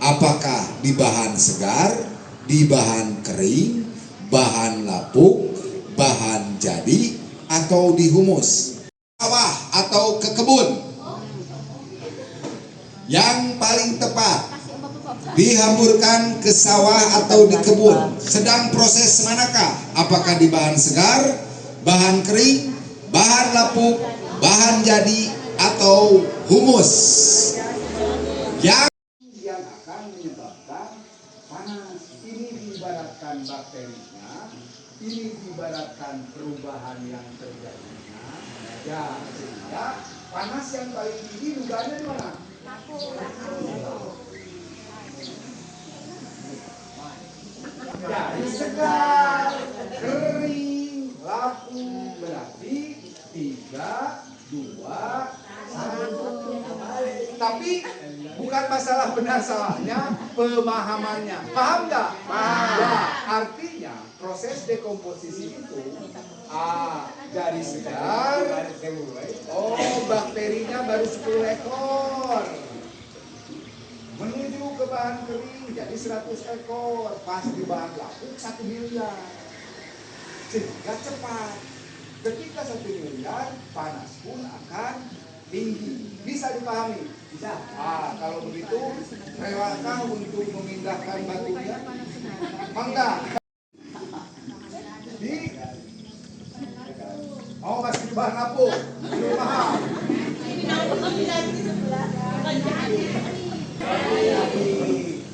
Apakah di bahan segar, di bahan kering, bahan lapuk, bahan jadi, atau di humus? Sawah atau ke kebun? Yang paling tepat, dihamburkan ke sawah atau di kebun. Sedang proses manakah? Apakah di bahan segar, bahan kering, bahan lapuk, bahan jadi, atau humus? Yang akan menyebabkan panas. Ini diibaratkan bakterinya, ini diibaratkan perubahan yang terjadinya. Ya, sehingga panas yang paling tinggi dugaannya di mana? Dari segar, kering, lapuk, berarti 3, 2, 1. Tapi bukan masalah benar salahnya, pemahamannya. Paham nggak? Paham. Ya, artinya proses dekomposisi itu dari segar, bakterinya baru 10 ekor. Menuju ke bahan kering jadi 100 ekor, pas di bahan lapuk 1 miliar. Sehingga cepat. Ketika 1 miliar, panas pun akan tinggi. Bisa dipahami? Bisa. Kalau begitu, relakah untuk memindahkan batunya? Enggak. Mau masih di bahan lapuk? Belum paham.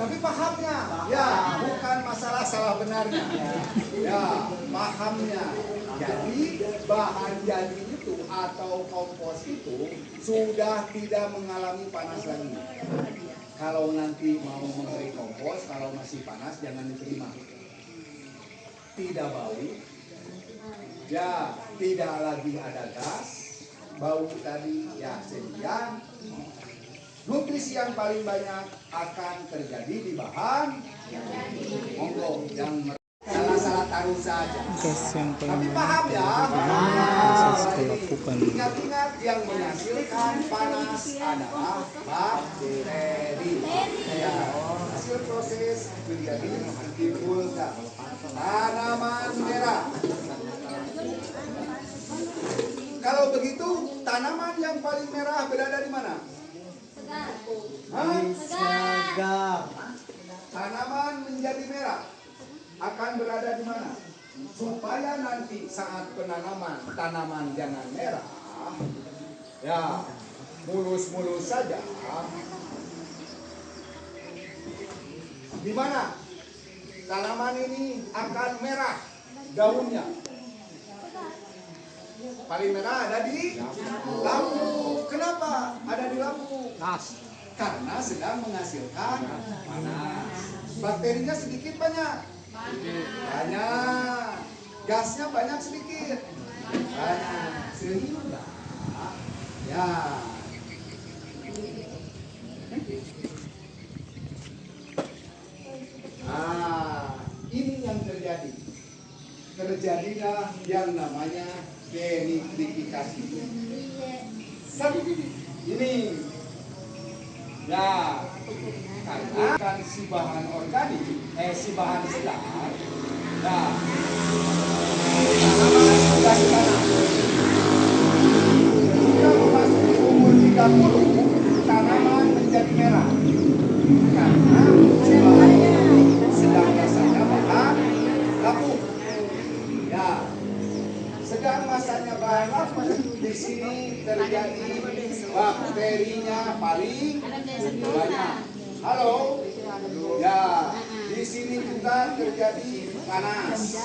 Tapi pahamnya, ya bukan masalah salah benarnya, ya pahamnya. Jadi bahan jadi itu atau kompos itu sudah tidak mengalami panas lagi. Kalau nanti mau memberi kompos, kalau masih panas jangan diterima. Tidak bau, ya tidak lagi ada gas, bau tadi ya sehingga nutrisi yang paling banyak akan terjadi di bahan monggo yang salah taruh saja. Tapi paham ya? Ingat-ingat yang menghasilkan panas adalah bakteri. Ya, hasil proses menjadi timbulkan tanaman merah. Kalau begitu tanaman yang paling merah berada di mana? Segar. Tanaman menjadi merah akan berada di mana? Supaya nanti saat penanaman tanaman jangan merah, ya mulus-mulus saja. Di mana tanaman ini akan merah daunnya. Paling merah ada di lampu. Kenapa ada di lampu? Karena sedang menghasilkan panas. Bakterinya sedikit banyak? Banyak. Gasnya banyak sedikit? Banyak. Sehingga ya ini yang terjadi. Terjadilah yang namanya denitrifikasi. Ini ya karena kan si bahan organik, si bahan segar, nah tanaman sudah di tanah. Ketika memasuki umur 30, tanaman menjadi merah karena si bahannya sedang masanya bahan lapuk. Ya, sedang masanya bahan lapuk, di sini terjadi bakterinya paling banyak. Halo, ya, di sini juga terjadi panas.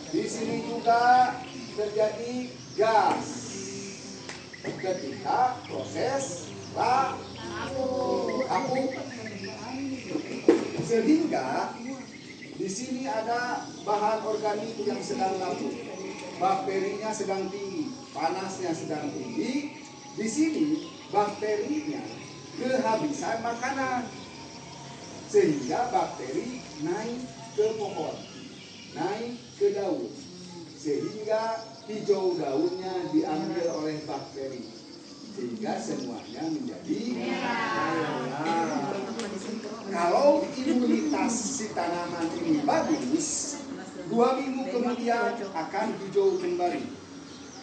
Di sini juga terjadi gas. Ketika proses lapuk, sehingga di sini ada bahan organik yang sedang lapuk, bakterinya sedang tinggi, panasnya sedang tinggi. Di sini bakterinya kehabisan makanan, sehingga bakteri naik ke pohon, naik ke daun, sehingga hijau daunnya diambil oleh bakteri, sehingga semuanya menjadi merah. Kalau imunitas si tanaman ini bagus, 2 minggu kemudian akan hijau kembali.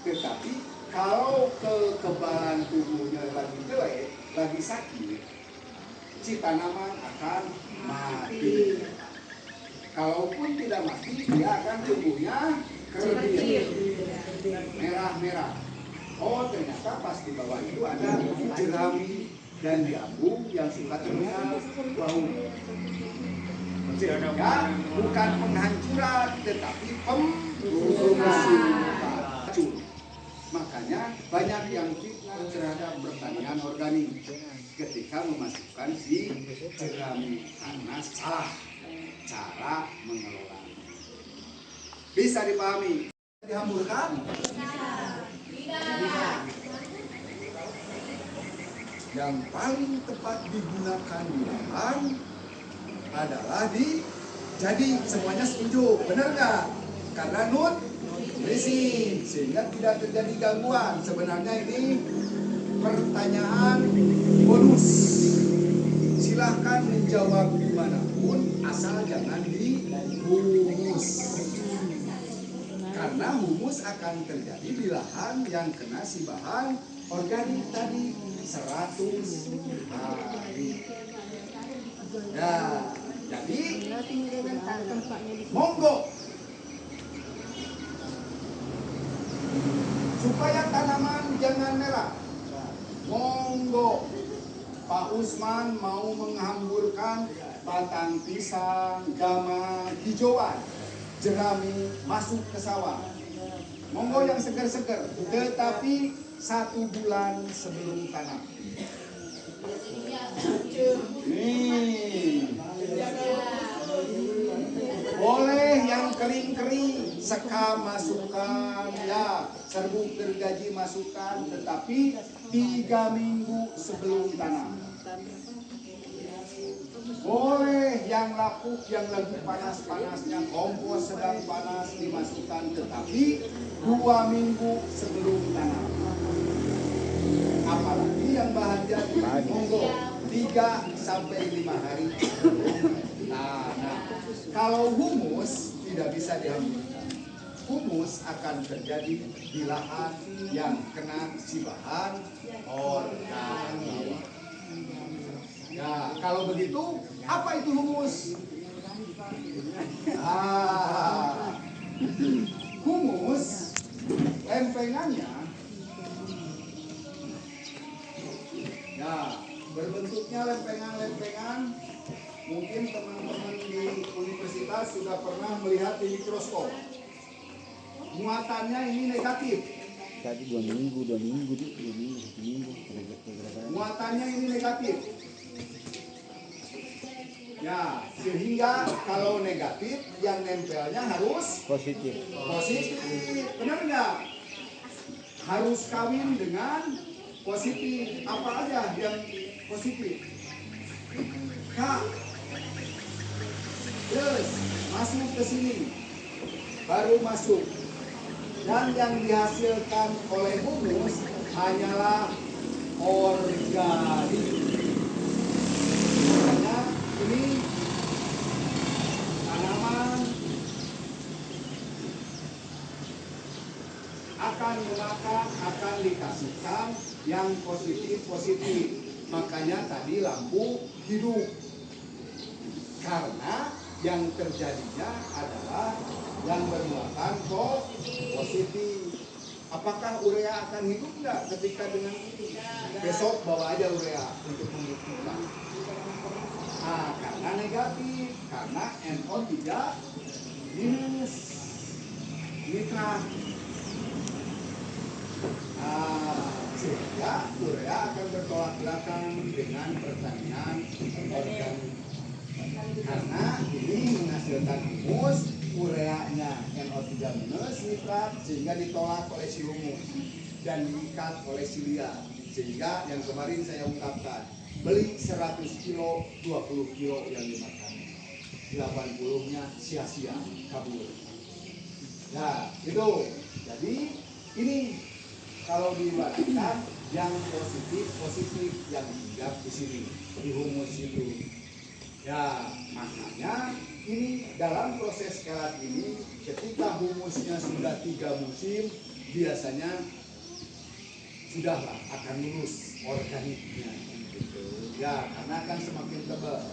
Tetapi kalau kekebalan tubuhnya lagi jelek, lagi sakit, si tanaman akan mati. Kalaupun tidak mati, dia akan tubuhnya kerdil, merah-merah. Oh, ternyata pas di bawah itu ada jerami dan jambu yang suka terminal bau. Sehingga bukan penghancuran, tetapi pembusukan. Makanya banyak yang fitnah terhadap pertanian organik ketika memasukkan si jerami, karena salah cara mengelola. Bisa dipahami? Dihamburkan? Yang paling tepat digunakan di lahan adalah jadi semuanya setuju, benar nggak? Karena nutrisi, sehingga tidak terjadi gangguan. Sebenarnya ini pertanyaan bonus. Silahkan menjawab dimanapun, asal jangan di humus. Karena humus akan terjadi di lahan yang kena si bahan organik tadi 100 hari. Ya, jadi monggo supaya tanaman jangan merah. Monggo Pak Usman mau menghamburkan batang pisang, gama, hijauan, jerami masuk ke sawah. Monggo yang segar-segar, tetapi 1 bulan sebelum tanam. Nih, boleh yang kering-kering, sekam masukkan, ya, serbuk gergaji masukkan, tetapi 3 minggu sebelum tanam. Boleh yang lapuk, yang lagi panas-panasnya, kompos sedang panas dimasukkan, tetapi 2 minggu sebelum tanam. Apalagi yang bahan jadi, monggo 3 sampai 5 hari. Nah, kalau humus tidak bisa dihamburkan. Humus akan terjadi di lahan yang kena si bahan organik. Ya, kalau begitu, apa itu humus? Humus, lempengannya, ya, berbentuknya lempengan-lempengan mungkin teman-teman di universitas sudah pernah melihat di mikroskop. Muatannya ini negatif. Tadi 2 minggu. Muatannya ini negatif. Ya, sehingga kalau negatif yang nempelnya harus Positif. positif. Benar nggak? Harus kawin dengan positif. Apa aja yang positif? K. Yes, masuk ke sini. Baru masuk. Dan yang dihasilkan oleh humus hanyalah organik. Makanya ini tanaman akan memakan, akan dikasihkan yang positif. Makanya tadi lampu hidup. Karena yang terjadinya adalah yang bermuatan positif. Apakah urea akan hidup enggak ketika dengan ini? Besok bawa aja urea untuk membuktikan. Nah, karena negatif, karena NO3 minus nitrat. Sehingga urea akan bertolak belakang dengan pertanian organik. Karena ini menghasilkan humus, ureanya NO3 minus nitrat, sehingga ditolak oleh si humus dan diikat oleh si liar. Sehingga yang kemarin saya ungkapkan, beli 100 kilo, 20 kilo yang dimakan, 80-nya sia-sia, kabur. Nah, itu. Jadi ini kalau diibaratkan yang positif yang hinggap di sini, di humus itu. Ya, makanya ini dalam proses kelat ini, ketika humusnya sudah 3 musim, biasanya sudahlah akan lulus organiknya. Ya, karena akan semakin tebal.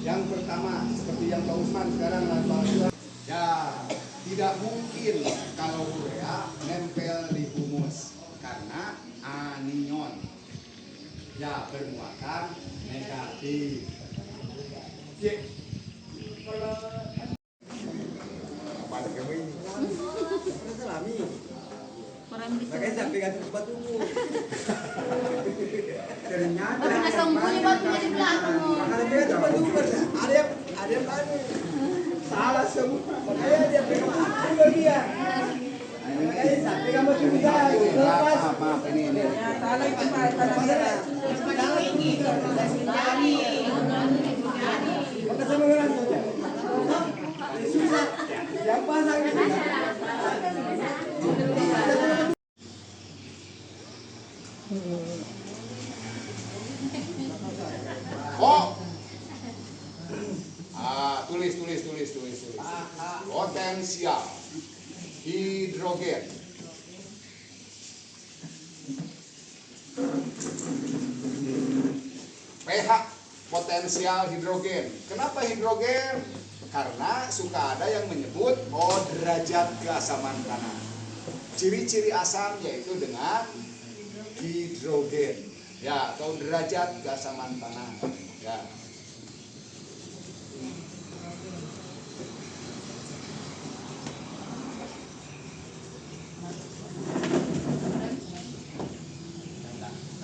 Yang pertama, seperti yang Pak Usman sekarang ya, tidak mungkin kalau urea nempel di humus karena anion. Ya, bermuatan negatif. Karena sembunyi waktu di belakang. Ada yang lain. Salah semua. Makanya dia pegang dia. Makanya sampai kamu juga. Maaf ini. Salah itu Pak. Salah ini. Maka sama orang saja. Susah. Yang pasang itu. Oh. Tulis. Potensial hidrogen. pH potensial hidrogen. Kenapa hidrogen? Karena suka ada yang menyebut derajat keasaman tanah. Ciri-ciri asam yaitu dengan hidrogen, ya, atau derajat keasaman tanah, ya.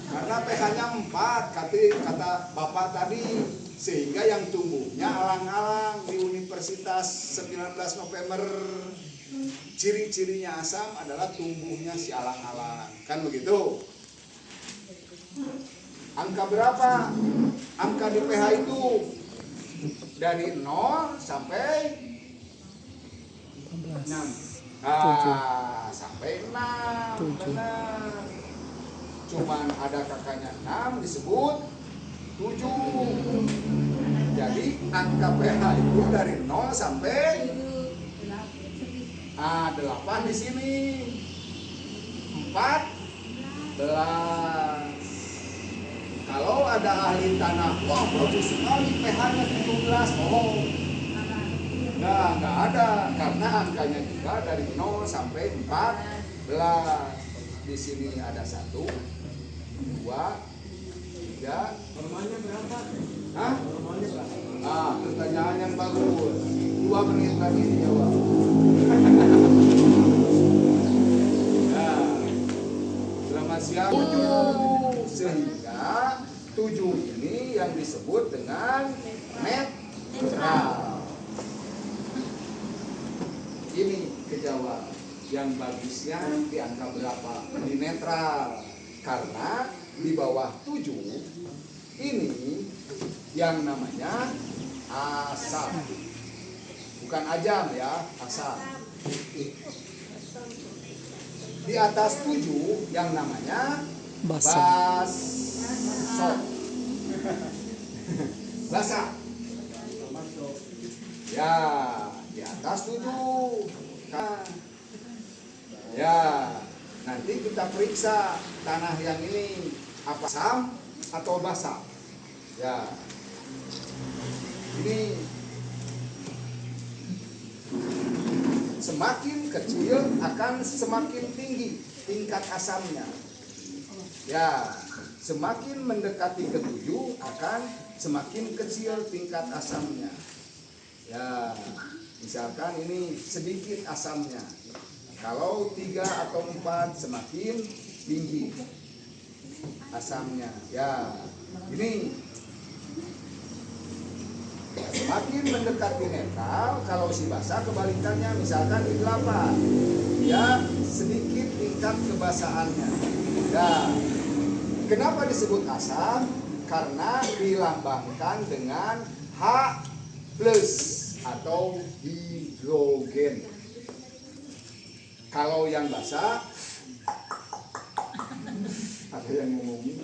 Karena pH-nya 4, kata Bapak tadi, sehingga yang tumbuhnya alang-alang di Universitas 19 November. Ciri-cirinya asam adalah tumbuhnya si alang-alang, kan begitu? Angka berapa? Angka di pH itu dari 0 sampai 6. Sampai 6. Benar. Cuman ada kakaknya 6 disebut 7. Jadi angka pH itu dari 0 sampai 8 di sini. 14. Kalau ada ahli tanah, wah bagus sekali pH-nya 17. Oh, nggak ada, karena angkanya juga dari 0 sampai 14. Di sini ada 1, 2, 3. Normalnya berapa? Normalnya berapa? Pertanyaan yang bagus. 2 menit lagi dijawab. Selamat siang. 7. Sehingga 7 ini yang disebut dengan netral. Ini kejawab. Yang bagusnya di angka berapa? Di netral. Karena di bawah 7 ini yang namanya asam. Bukan ajam ya, asam. Di atas 7 yang namanya baso. Basa. Ya, di atas 7. Ya, nanti kita periksa tanah yang ini apa asam atau basa. Ya. Ini semakin kecil akan semakin tinggi tingkat asamnya. Ya, semakin mendekati ke 7 akan semakin kecil tingkat asamnya. Ya, misalkan ini sedikit asamnya. Kalau 3 atau 4 semakin tinggi asamnya. Ya, ini semakin mendekati netral. Kalau si basa kebalikannya, misalkan di 8, ya sedikit tingkat kebasaannya. Ya, kenapa disebut asam? Karena dilambangkan dengan H+ atau hidrogen. Kalau yang basa, ada yang ngomongin.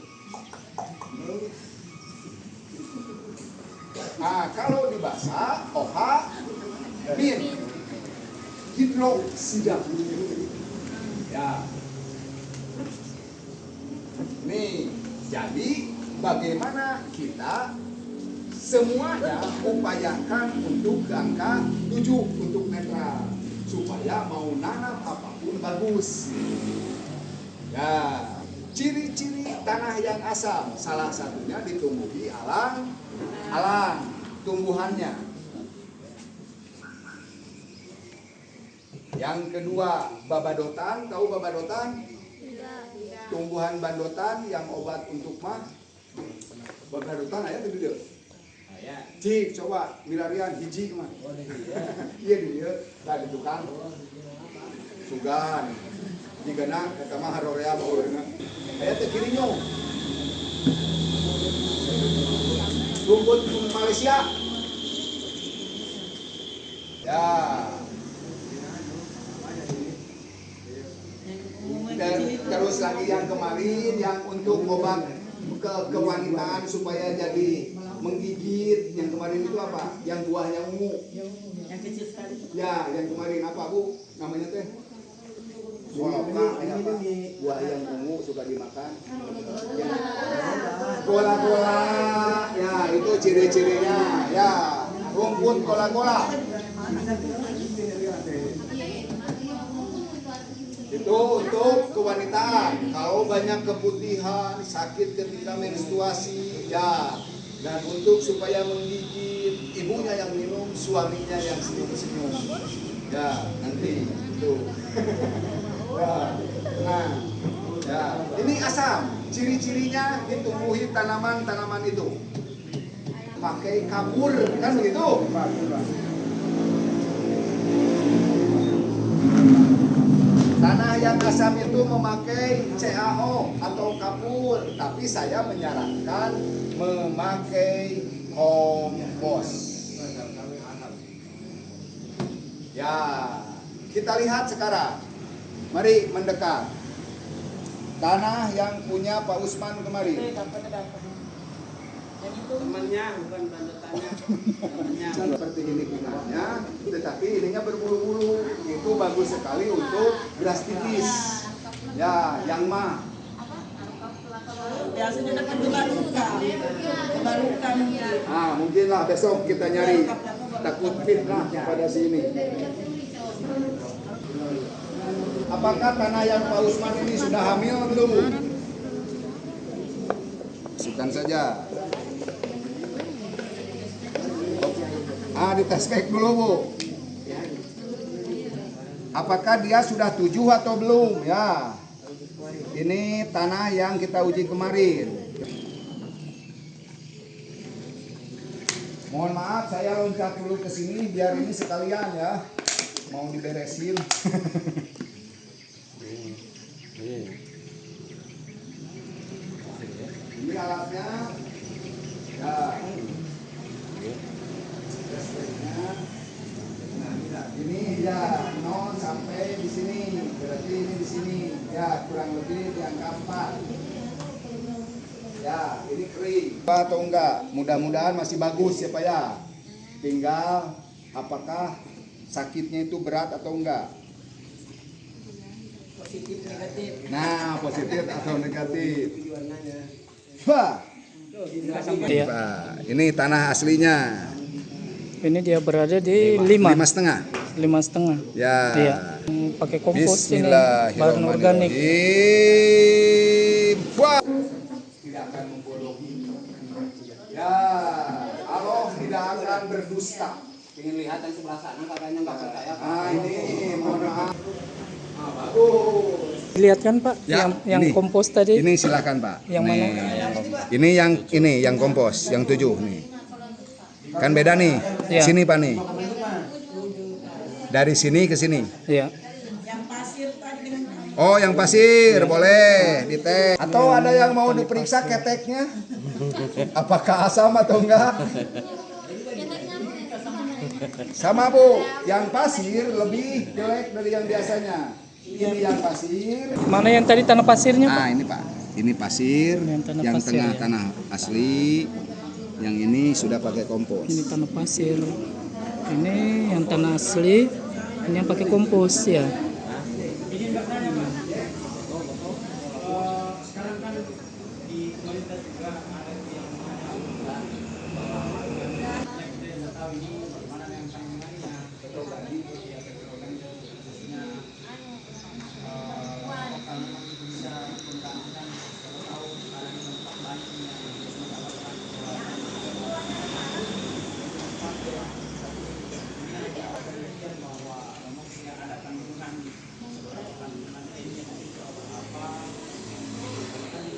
Nah, kalau di basa, OH min hidroksida. Ya. Nih, jadi bagaimana kita semuanya upayakan untuk angka 7 untuk netral supaya mau nanam apapun bagus. Ya, ciri-ciri tanah yang asam salah satunya ditumbuhi alang tumbuhannya. Yang kedua, babadotan. Tahu babadotan? Tumbuhan bandotan yang obat untuk mah. Babadotan aya teu dieu. Cik, coba milarian hiji mah. Iya di dieu, da di tukang. Sugan. Digana eta mah harorea baheurna. Aya teh kirinyo. Rumput Malaysia. Ya. Dan terus lagi yang kemarin yang untuk obat kewanitaan supaya jadi menggigit, yang kemarin itu apa? Yang buahnya ungu. Yang kecil sekali. Ya, yang kemarin apa, Bu? Namanya teh? Woloka, buah yang ungu suka dimakan. Ya. Gola-gola. Ya, itu ciri-cirinya. Ya, rumput gola-gola. Itu untuk kewanitaan. Kalau banyak keputihan, sakit ketika menstruasi, ya. Dan untuk supaya menggigit, ibunya yang minum, suaminya yang senyum-senyum. Ya, nanti itu. Nah, ya. Ini asam. Ciri-cirinya ditumbuhi tanaman-tanaman itu. Pakai kapur, kan begitu? Tanah yang asam itu memakai CaO atau kapur, tapi saya menyarankan memakai kompos. Ya, kita lihat sekarang. Mari mendekat. Tanah yang punya Pak Usman kemarin. Temannya bukan bandotannya. Temannya. Seperti ini bunganya, tetapi ininya berbulu-bulu. Itu bagus sekali untuk beras tipis. Ya, yang mah. Biasanya dapat kebarukan. Ah, mungkinlah besok kita nyari. Takut fitnah pada sini. Apakah tanah yang Pak Usman ini sudah hamil belum? Masukkan saja. Dites back dulu Bu. Apakah dia sudah 7 atau belum? Ya. Ini tanah yang kita uji kemarin. Mohon maaf, saya loncat dulu ke sini biar ini sekalian ya. Mau diberesin. Ini alatnya. Ya. Ini ya 0 sampai di sini, berarti ini di sini ya kurang lebih di angka 4. Ya ini kering atau enggak, mudah-mudahan masih bagus ya Pak ya. Tinggal apakah sakitnya itu berat atau enggak. Positif negatif. Nah positif atau negatif. Wah. Iya. Ini tanah aslinya. Ini dia berada di 5,5. 5,5. Ya. Iya. Pakai kompos ini, bahan Bismillahirrahmanirrahim. organik. Wah. Tidak akan membodohi. Ya, Allah tidak akan berdusta. Ingin lihat yang sebelah sana katanya nggak percaya. Nah ini mohon maaf. Bagus. Lihat kan Pak, Ya, yang ini. kompos tadi. Ini silakan Pak. Yang Nih. mana? Ini yang kompos, yang 7 nih. Kan beda nih. Ya. Sini Pak nih. Dari sini ke sini. Iya. Oh, yang pasir boleh dites. Atau ada yang mau diperiksa keteknya? Apakah asam atau enggak? Sama Bu, yang pasir lebih jelek dari yang biasanya. Ini yang pasir. Mana yang tadi tanah pasirnya Pak? Nah, ini Pak. Ini pasir, Yang tanah yang pasir, tengah ya. tanah asli. Yang ini sudah pakai kompos. Ini tanah pasir. Ini yang tanah asli. Ini yang pakai kompos ya. Sekarang kan di komunitas juga ada yang kita tahu ini bagaimana yang kandungannya betul tadi ya khususnya kalau memang itu bisa menggunakan tahu ada di tempat lain yang bahwa memang tidak ada kandungan seberapa kandungan ini apa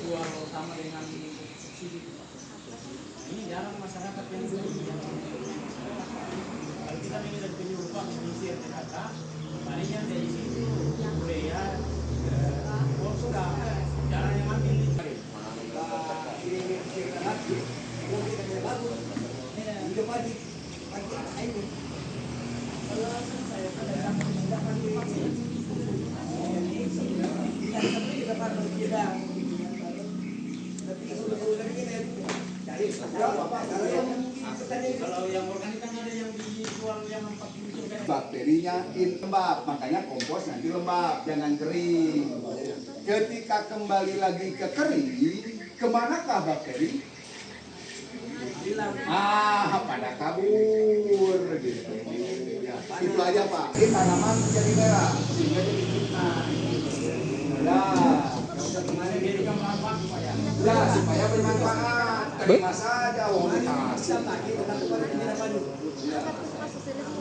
jual sama dengan subsidi. Ini jarang masyarakat yang kalau kita ini dari penyumbang menyisir ternyata palingnya dari situ budaya sudah jarang yang ambil. Kalau yang organik kan ada yang dijual yang 40 Bakterinya lembab, makanya kompos nanti lembab, jangan kering. Ketika kembali lagi ke kering, kemanakah bakteri? Pada kabur gitu. Ya, itu aja Pak. Ini tanaman menjadi merah, sehingga jadi fitnah. Ya, supaya bermanfaat. Terima saja, dikasih.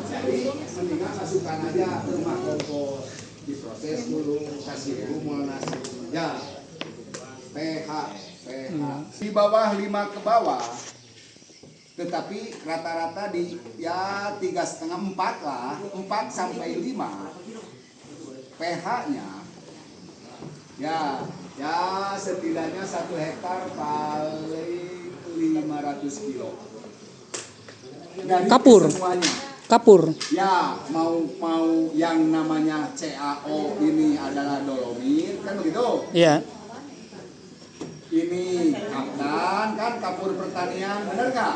Jadi mendingan masukkan aja rumah kompos, diproses dulu, kasih emulasi. Ya, pH di bawah 5 ke bawah, tetapi rata-rata di ya 3,5 4 lah, 4 sampai 5 pH-nya ya setidaknya 1 hektar paling 500 kilo. Dan Kapur. semuanya. Kapur. Ya, mau yang namanya CaO ini adalah dolomit, kan begitu? Iya. Ini kaptan, kan kapur pertanian, benar nggak?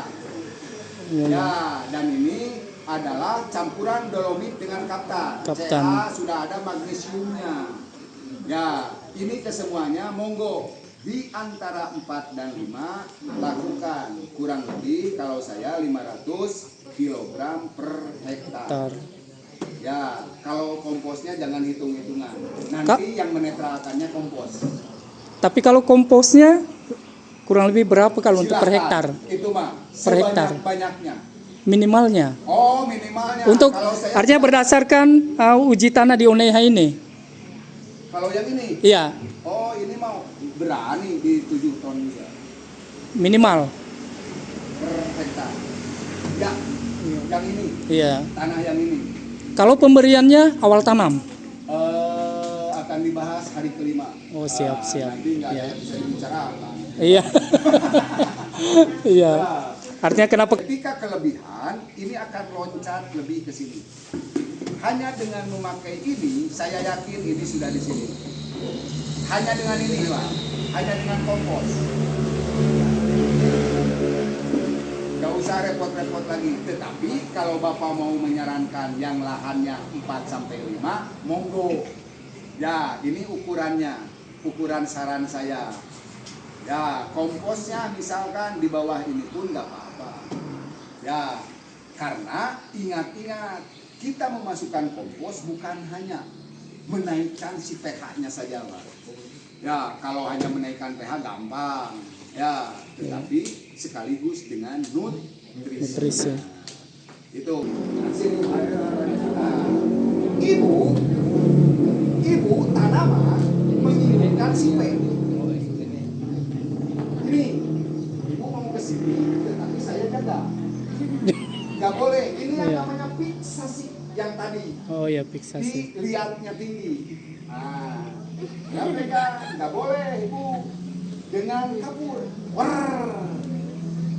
Iya. Ya, dan ini adalah campuran dolomit dengan kaptan. Kaptan. Ca sudah ada magnesiumnya. Ya, ini kesemuanya monggo di antara 4 dan 5 lakukan kurang lebih kalau saya 500 kg per hektar. Ya, kalau komposnya jangan hitung-hitungan. Nanti yang menetralkannya kompos. Tapi kalau komposnya kurang lebih berapa kalau untuk per Silakan. hektar? Itu mah Per hektar. sebanyak-banyaknya. minimalnya. Oh, minimalnya. Untuk Kalau saya artinya berdasarkan uji tanah di Oneha ini. kalau yang ini, Iya, oh ini mau berani di 7 ton juga minimal. per hektar. Ya, yang ini, Iya. tanah yang ini Kalau pemberiannya awal tanam. akan dibahas hari kelima. Oh, siap, siap. Nanti nggak ada Ya. yang bisa dibicarakan. Iya. Iya. Ya. Artinya kenapa? Ketika kelebihan, ini akan loncat lebih ke sini. Hanya dengan memakai ini, saya yakin ini sudah di sini. Hanya dengan ini, Pak. Hanya dengan kompos. Gak usah repot-repot lagi. Tetapi kalau Bapak mau menyarankan yang lahannya 4-5, monggo. Ya, ini ukurannya. Ukuran saran saya. Ya, komposnya misalkan di bawah ini pun nggak apa-apa. Ya, karena ingat-ingat, kita memasukkan kompos bukan hanya menaikkan si pH-nya saja, Pak. Ya, kalau hanya menaikkan pH gampang. Ya, tetapi sekaligus dengan nutrisi. Itu hasil ibu tanaman menginginkan si pH. Ini, ibu mau ke sini, tetapi saya jaga. Gak boleh. Ini yang namanya fiksasi yang tadi. Oh ya, fiksasi. Dilihatnya tinggi. Nah, ya mereka nggak boleh ibu dengan kabur. Wah,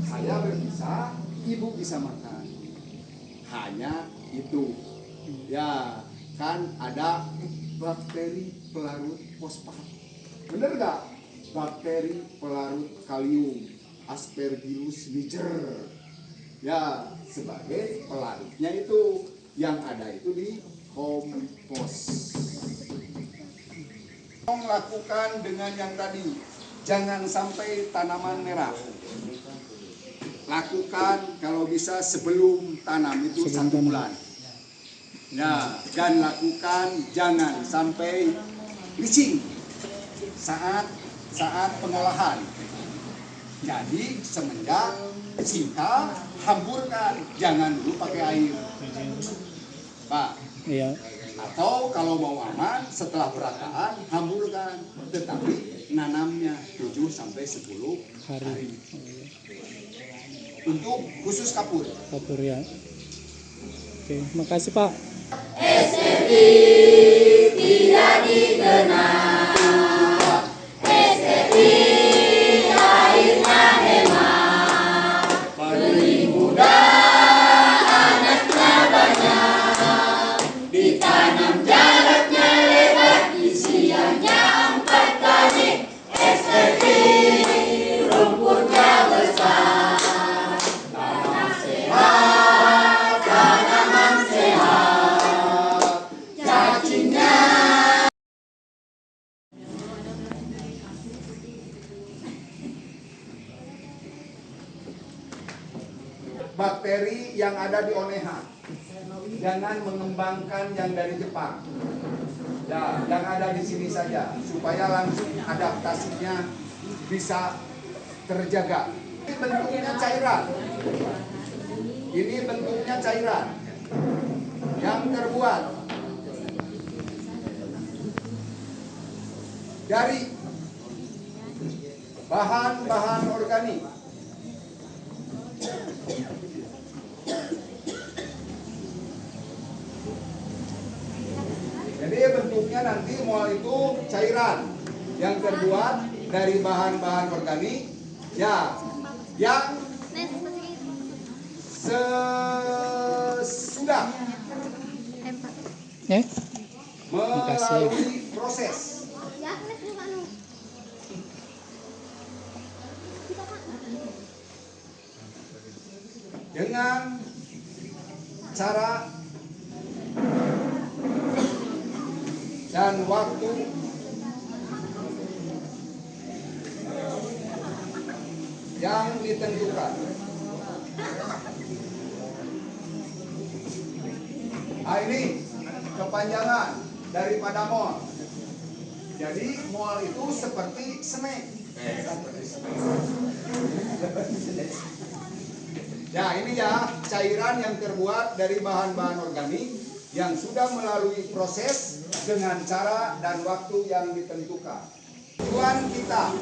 saya berpisah, ibu bisa makan. Hanya itu. Ya, kan ada bakteri pelarut fosfat. Bener nggak? Bakteri pelarut kalium, Aspergillus niger. Ya, sebagai pelarutnya itu yang ada itu di kompos. Lakukan dengan yang tadi, jangan sampai tanaman merah. Lakukan kalau bisa sebelum tanam itu 1 bulan. Ya, dan lakukan jangan sampai licin saat pengolahan. Jadi semenjak singkal, hamburkan, jangan dulu pakai air, Pak. Iya. Atau kalau mau aman, setelah perataan, hamburkan, tetapi nanamnya 7-10 hari. Untuk khusus kapur. Kapur ya. Oke, makasih Pak. SRI tidak dikenal. SRI airnya hemat. Beli muda, anaknya banyak. Ditanam jaraknya lebar, isiannya 4 kali. SRI rumputnya besar. Tanah sehat, tanaman sehat. Cacingnya bakteri yang ada di Oneha. Jangan mengembangkan yang dari Jepang. Ya, yang ada di sini saja supaya langsung adaptasinya bisa terjaga. Ini bentuknya cairan. Ini bentuknya cairan yang terbuat dari bahan-bahan organik. Jadi bentuknya nanti mual itu cairan yang terbuat dari bahan-bahan organik, ya, yang sesudah melalui proses. Dengan cara dan waktu yang ditentukan. Nah, ini kepanjangan daripada mual. Jadi mual itu seperti snack. Ya, ini ya cairan yang terbuat dari bahan-bahan organik yang sudah melalui proses dengan cara dan waktu yang ditentukan. Tujuan kita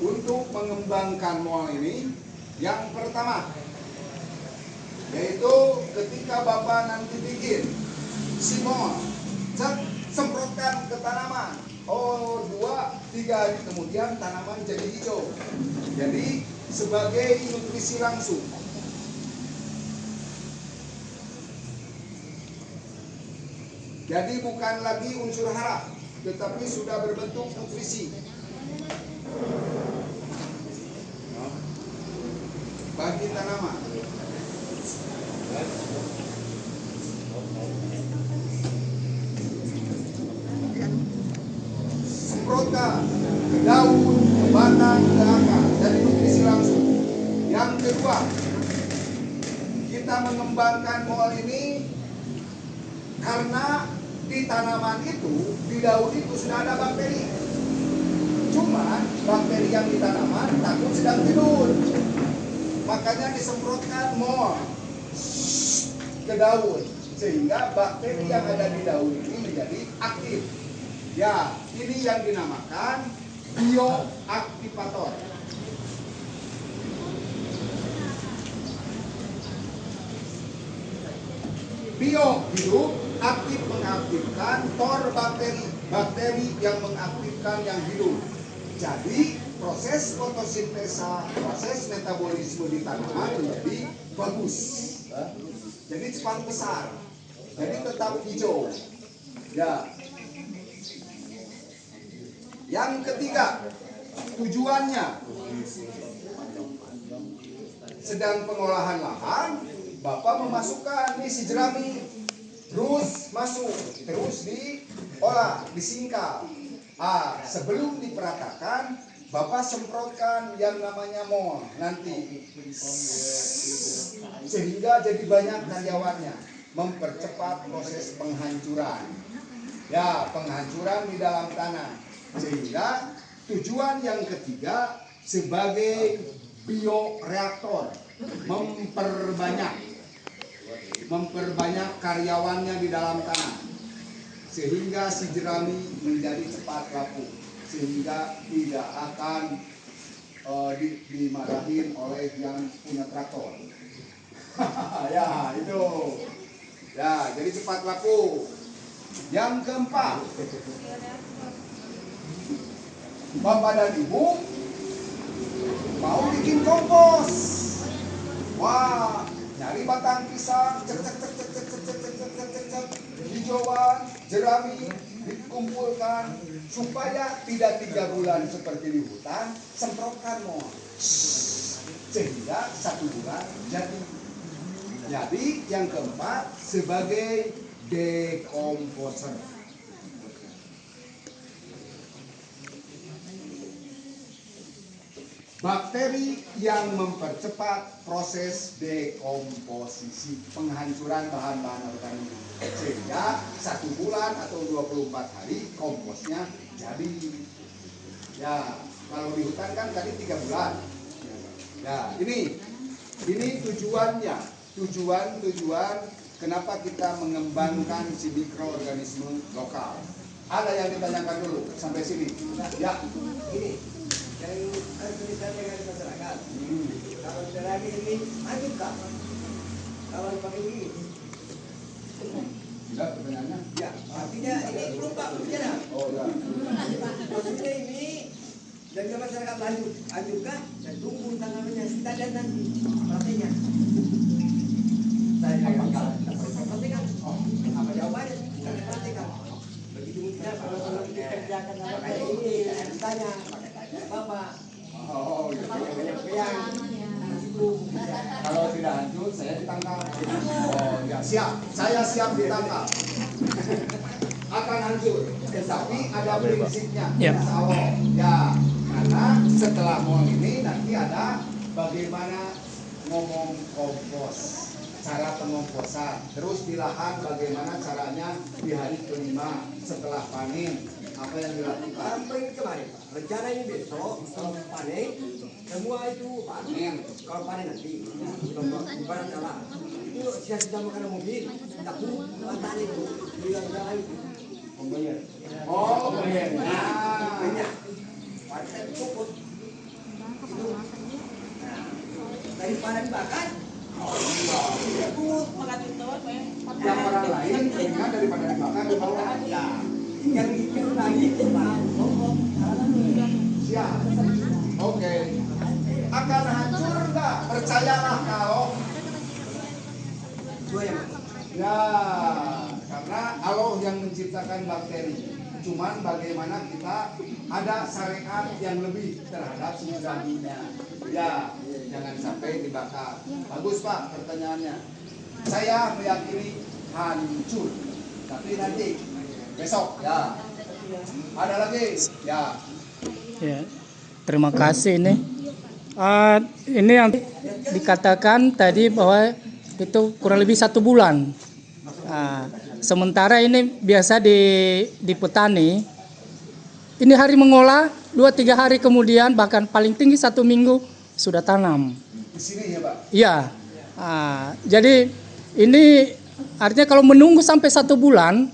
untuk mengembangkan mall ini yang pertama yaitu ketika Bapak nanti bikin si mall, semprotkan ke tanaman. Oh, 2-3 hari kemudian tanaman jadi hijau. Jadi sebagai nutrisi langsung. Jadi bukan lagi unsur hara, tetapi sudah berbentuk nutrisi bagi tanaman. Semprotkan ke daun, ke batang, ke akar, jadi nutrisi langsung. Yang kedua, kita mengembangkan mall ini karena di tanaman itu, di daun itu sudah ada bakteri. Cuma bakteri yang di tanaman takut sedang tidur. Makanya disemprotkan mall ke daun sehingga bakteri yang ada di daun ini menjadi aktif. Ya, ini yang dinamakan bioaktivator. Bio hidup, aktif mengaktifkan, tor bakteri yang mengaktifkan yang hidup. Jadi proses fotosintesa, proses metabolisme di tanaman menjadi bagus. Jadi cepat besar. Jadi tetap hijau. Ya. Yang ketiga, tujuannya sedang pengolahan lahan, Bapak memasukkan nih si jerami, terus masuk, terus diolah, disingkap. Sebelum diperatakan, Bapak semprotkan yang namanya mol nanti, sehingga jadi banyak karyawannya, mempercepat proses penghancuran. Ya, penghancuran di dalam tanah. Sehingga tujuan yang ketiga sebagai bioreaktor, memperbanyak karyawannya di dalam tanah, sehingga si jerami menjadi cepat laku, sehingga tidak akan dimarahin oleh yang punya traktor. Ya, itu. Ya, jadi cepat laku. Yang keempat, Bapak dan Ibu mau bikin kompos. Wah, nyari batang pisang, hijauan, jerami, dikumpulkan supaya tidak 3 bulan seperti di hutan, semprotkan mau. Sehingga 1 bulan jadi. Jadi yang keempat sebagai dekomposer. Bakteri yang mempercepat proses dekomposisi, penghancuran bahan-bahan organik, sehingga 1 bulan atau 24 hari komposnya jadi. Ya, kalau di hutan kan tadi 3 bulan. Ya, ini tujuannya, tujuan kenapa kita mengembangkan si mikroorganisme lokal. Ada yang ditanyakan dulu sampai sini? Ya, Ini yang harus disampaikan ke masyarakat. Kalau jerami ini maju kah? Kalau pakai gigi? tidak pertanyaannya? Ya, artinya ini belum Pak berjalan. Oh ya. Maksudnya ini jaga masyarakat lanjut kah? Dan tunggu tanamannya kita lihat nanti prakteknya. Saya praktekkan. Apa jawabannya? Kita praktekkan. Begitu mudah kalau dikerjakan makanya ini saya tanya. Bapak, kalau tidak hancur saya ditangkap. Oh ya, siap, saya siap ditangkap. Akan hancur, tetapi ada prinsipnya. Insya Allah. Ya, karena setelah mall ini nanti ada bagaimana ngomong kompos, cara pengomposan, terus di lahan bagaimana caranya di hari kelima setelah panen. Apa yang dilakukan? sampai kemarin Pak. Rencana ini besok panen Semua itu panen. Kalau panen nanti, barang salah. Itu saya sudah makan mobil, tak perlu matanya itu. Bilang jalan itu. Membayar. Oh, bayar. Banyak. Partai pupuk. Itu. Dari panen bahkan. Yang orang lain ingat daripada dimakan kalau Ya. Yang lagi itu Pak. siap. Oke. Akan hancur enggak? Percayalah kalau Dua yang ya, karena Allah yang menciptakan bakteri. Cuman bagaimana kita ada syariat yang lebih terhadap semudahinya. Ya, jangan sampai dibakar. Bagus Pak pertanyaannya. Saya meyakini hancur. Tapi nanti besok ya. Ada lagi ya. Ya, terima kasih ini. Ini yang dikatakan tadi bahwa itu kurang lebih 1 bulan. Sementara ini biasa di petani, ini hari mengolah 2-3 hari kemudian, bahkan paling tinggi 1 minggu sudah tanam. Di sini ya Pak. Iya. Jadi ini artinya kalau menunggu sampai 1 bulan,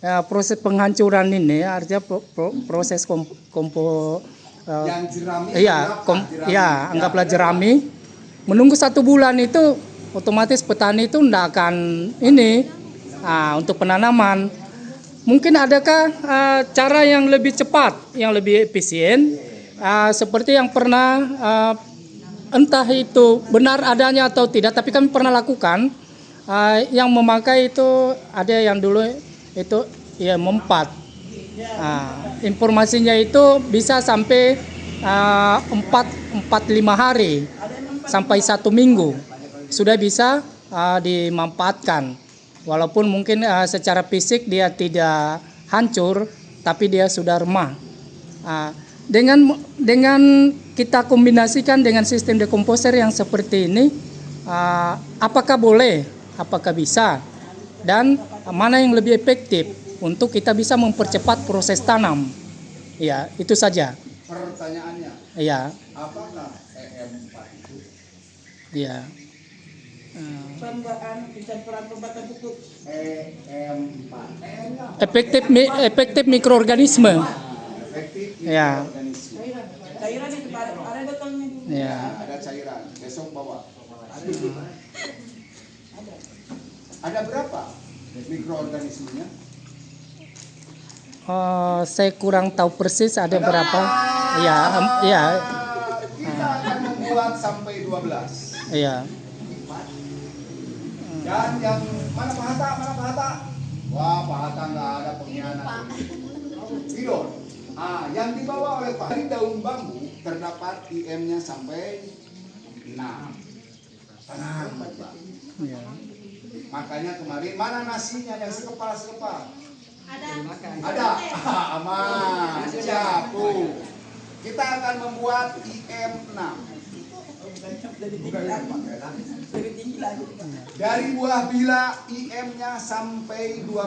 ya, proses penghancuran ini artinya proses Yang jerami. anggaplah jerami. Menunggu 1 bulan itu otomatis petani itu tidak akan ini untuk penanaman. Mungkin adakah cara yang lebih cepat, yang lebih efisien, seperti yang pernah entah itu benar adanya atau tidak, tapi kami pernah lakukan yang memakai itu ada yang dulu itu ya mempat. Informasinya itu bisa sampai 4-5 hari sampai 1 minggu sudah bisa dimanfaatkan, walaupun mungkin secara fisik dia tidak hancur, tapi dia sudah remah. Dengan kita kombinasikan dengan sistem dekomposer yang seperti ini, apakah boleh, apakah bisa, dan mana yang lebih efektif untuk kita bisa mempercepat proses tanam. Ya, itu saja. Pertanyaannya, Ya, apakah EM4 itu? ya. Pencampuran pembatan pupuk. EM4. Efektif mikroorganisme. Efektif Ya. organisme. Cairan itu ada botolnya. Ya. Ada cairan. Besok bawa. Ada berapa mikroorganismenya? Saya kurang tahu persis ada berapa. Ya, ya, Kita akan membuat sampai 12. ya. Dan yang mana Pak Hatta? Mana Pak Hatta? Wah, Pak Hatta nggak ada pengkhianat. Tidur. Yang dibawa oleh Pak dari daun bambu terdapat IM-nya sampai 6. Tenang, Pak. Ya. Makanya kemarin mana nasinya yang sekepal-sekepal? Ada. Aman. Siap, Bu. Kita akan membuat IM6. Dari buah bila IM-nya sampai 12.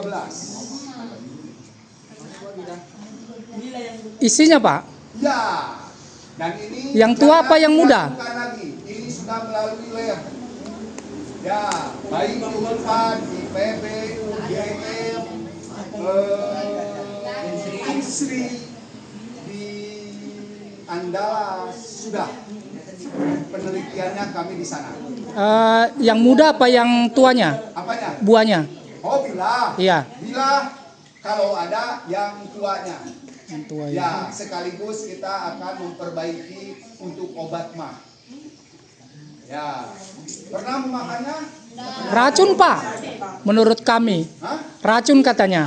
Isinya, Pak? Ya. Dan ini Yang tua apa yang muda? bukan lagi. Ini sudah melalui lab. Ya, baik di Unpad, di PB, UGM, Insri, di Andala sudah penelitiannya kami di sana. Yang muda apa yang tuanya? Apanya? Buahnya? Oh, bila. Iya. Bila kalau ada yang tuanya. Yang tua ya. Ya, sekaligus kita akan memperbaiki untuk obat mah. Ya, pernah memakannya? Racun, Pak. Menurut kami. Hah? Racun katanya.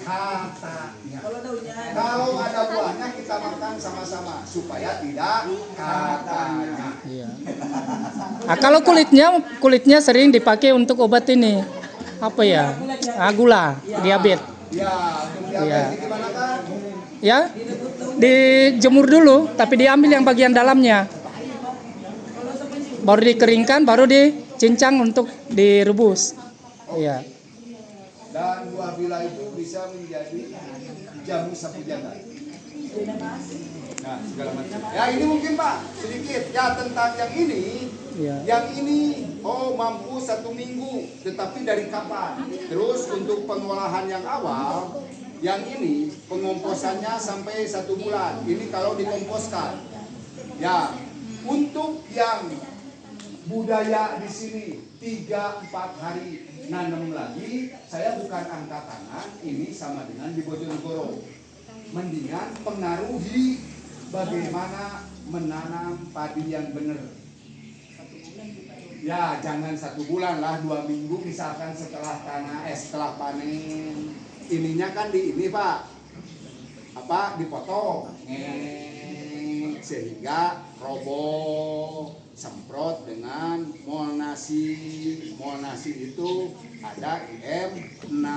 Katanya. Kalau ada buahnya kita makan sama-sama supaya tidak katanya. Iya. Kalau kulitnya sering dipakai untuk obat ini. Apa ya? Gula, diabetes. Ya, untuk Ya. diabetes gimana kan? Ya. Dijemur dulu, tapi diambil yang bagian dalamnya. Baru dikeringkan, baru dicincang untuk direbus. Iya. Dan buah bila itu bisa menjadi jamu sapu jagat. Nah, segala macam. Ya ini mungkin Pak sedikit ya tentang yang ini. Ya. Yang ini mampu 1 minggu, tetapi dari kapan? Terus untuk pengolahan yang awal, yang ini pengomposannya sampai 1 bulan. Ini kalau dikomposkan. Ya, untuk yang budaya di sini 3-4 hari nanam lagi, saya bukan angkat tangan, ini sama dengan di Bojonegoro. Mendingan pengaruhi bagaimana menanam padi yang benar. Ya, jangan 1 bulan lah, 2 minggu misalkan setelah setelah panen. Ininya kan di ini Pak, dipotong, sehingga roboh, semprot dengan molnasi. Molnasi itu ada IM6.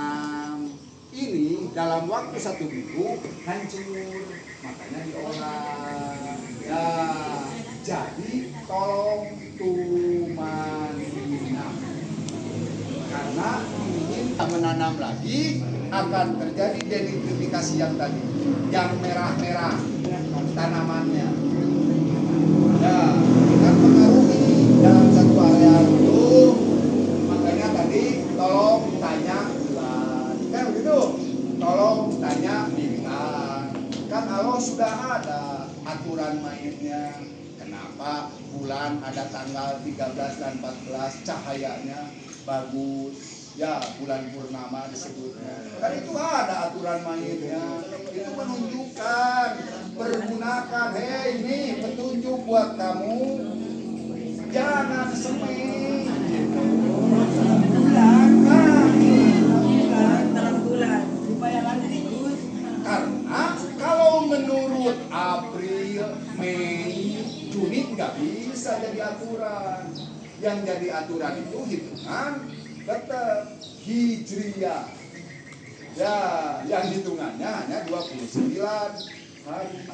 Ini dalam waktu 1 minggu hancur, makanya diolah. Ya, jadi tolong tumanam, karena ingin menanam lagi akan terjadi denitrifikasi yang tadi, yang merah-merah tanamannya. Ya, kan mengaruhi dalam satu area itu, makanya tadi tolong tanya bulan, kan begitu? Tolong tanya bintang, kan Allah sudah ada aturan mainnya. Kenapa bulan ada tanggal 13 dan 14 cahayanya bagus? Ya, bulan purnama disebutnya. Kan itu ada aturan mainnya. Itu menunjukkan, pergunakan. Hei, ini petunjuk buat kamu. Jangan semai. Karena kalau menurut April, Mei, Juni nggak bisa jadi aturan. Yang jadi aturan itu hitungan tetap Hijriah. Ya, yang hitungannya hanya 29 hari.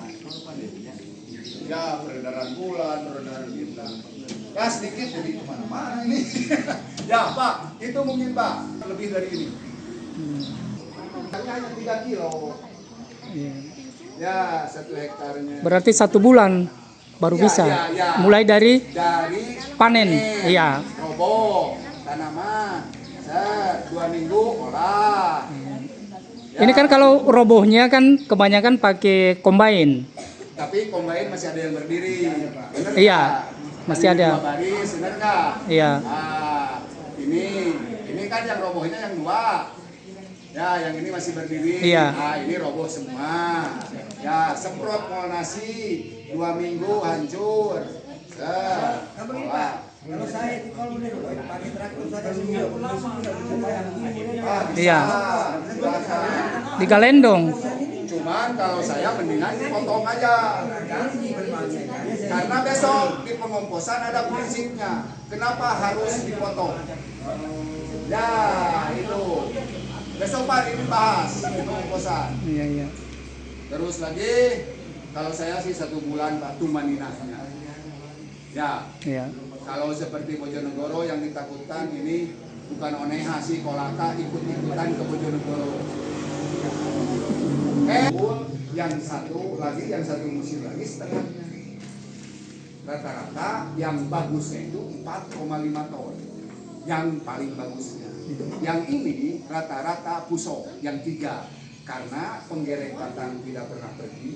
Ya, peredaran bulan, peredaran bintang. Ya, sedikit jadi kemana-mana ini. Ya, Pak, itu mungkin Pak, lebih dari ini. Hanya 3 kilo. Ya, 1 hektarnya. Berarti 1 bulan baru Ya, bisa. ya. Mulai dari panen. Iya. Iya. Roboh tanaman. 2 minggu olah. Ya. Ini kan kalau robohnya kan kebanyakan pakai combine. Tapi combine masih ada yang berdiri. Bener Iya, nggak? masih ada. 2 baris, bener nggak? Iya. Nah, ini kan yang robohnya yang 2. Ya, yang ini masih berdiri. Iya. Nah, ini roboh semua. Ya, semprot molnasi 2 minggu hancur. Olah. Kalau saya itu kalau boleh pakai traktor saja seminggu. Iya. Di Galendong. Cuman kalau saya mendingan dipotong aja. Karena besok di pengomposan ada prinsipnya. Kenapa harus dipotong? Ya, itu. Besok Pak ini bahas di pengomposan. Iya, iya. Terus lagi, kalau saya sih 1 bulan Pak tumaninahnya. Ya. Iya. Kalau seperti Bojonegoro yang ditakutkan ini bukan oneha sih, kolaka ikut-ikutan ke Bojonegoro. Yang satu musim lagi setengahnya. Rata-rata yang bagusnya itu 4,5 ton. Yang paling bagusnya. Yang ini rata-rata pusok yang 3 karena penggerek batang tidak pernah pergi.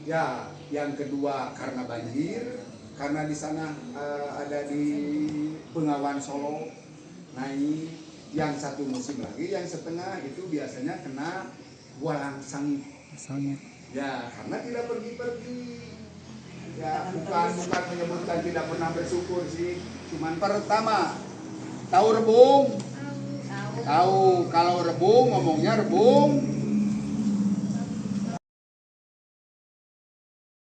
Ya, yang kedua karena banjir. Karena di sana ada di Bengawan Solo naik, yang 1 musim lagi, yang setengah itu biasanya kena bualang sangit. Ya, karena tidak pergi-pergi. Ya, bukan menyebutkan tidak pernah bersyukur sih. Cuman pertama, tahu rebung? Tahu, kalau rebung ngomongnya rebung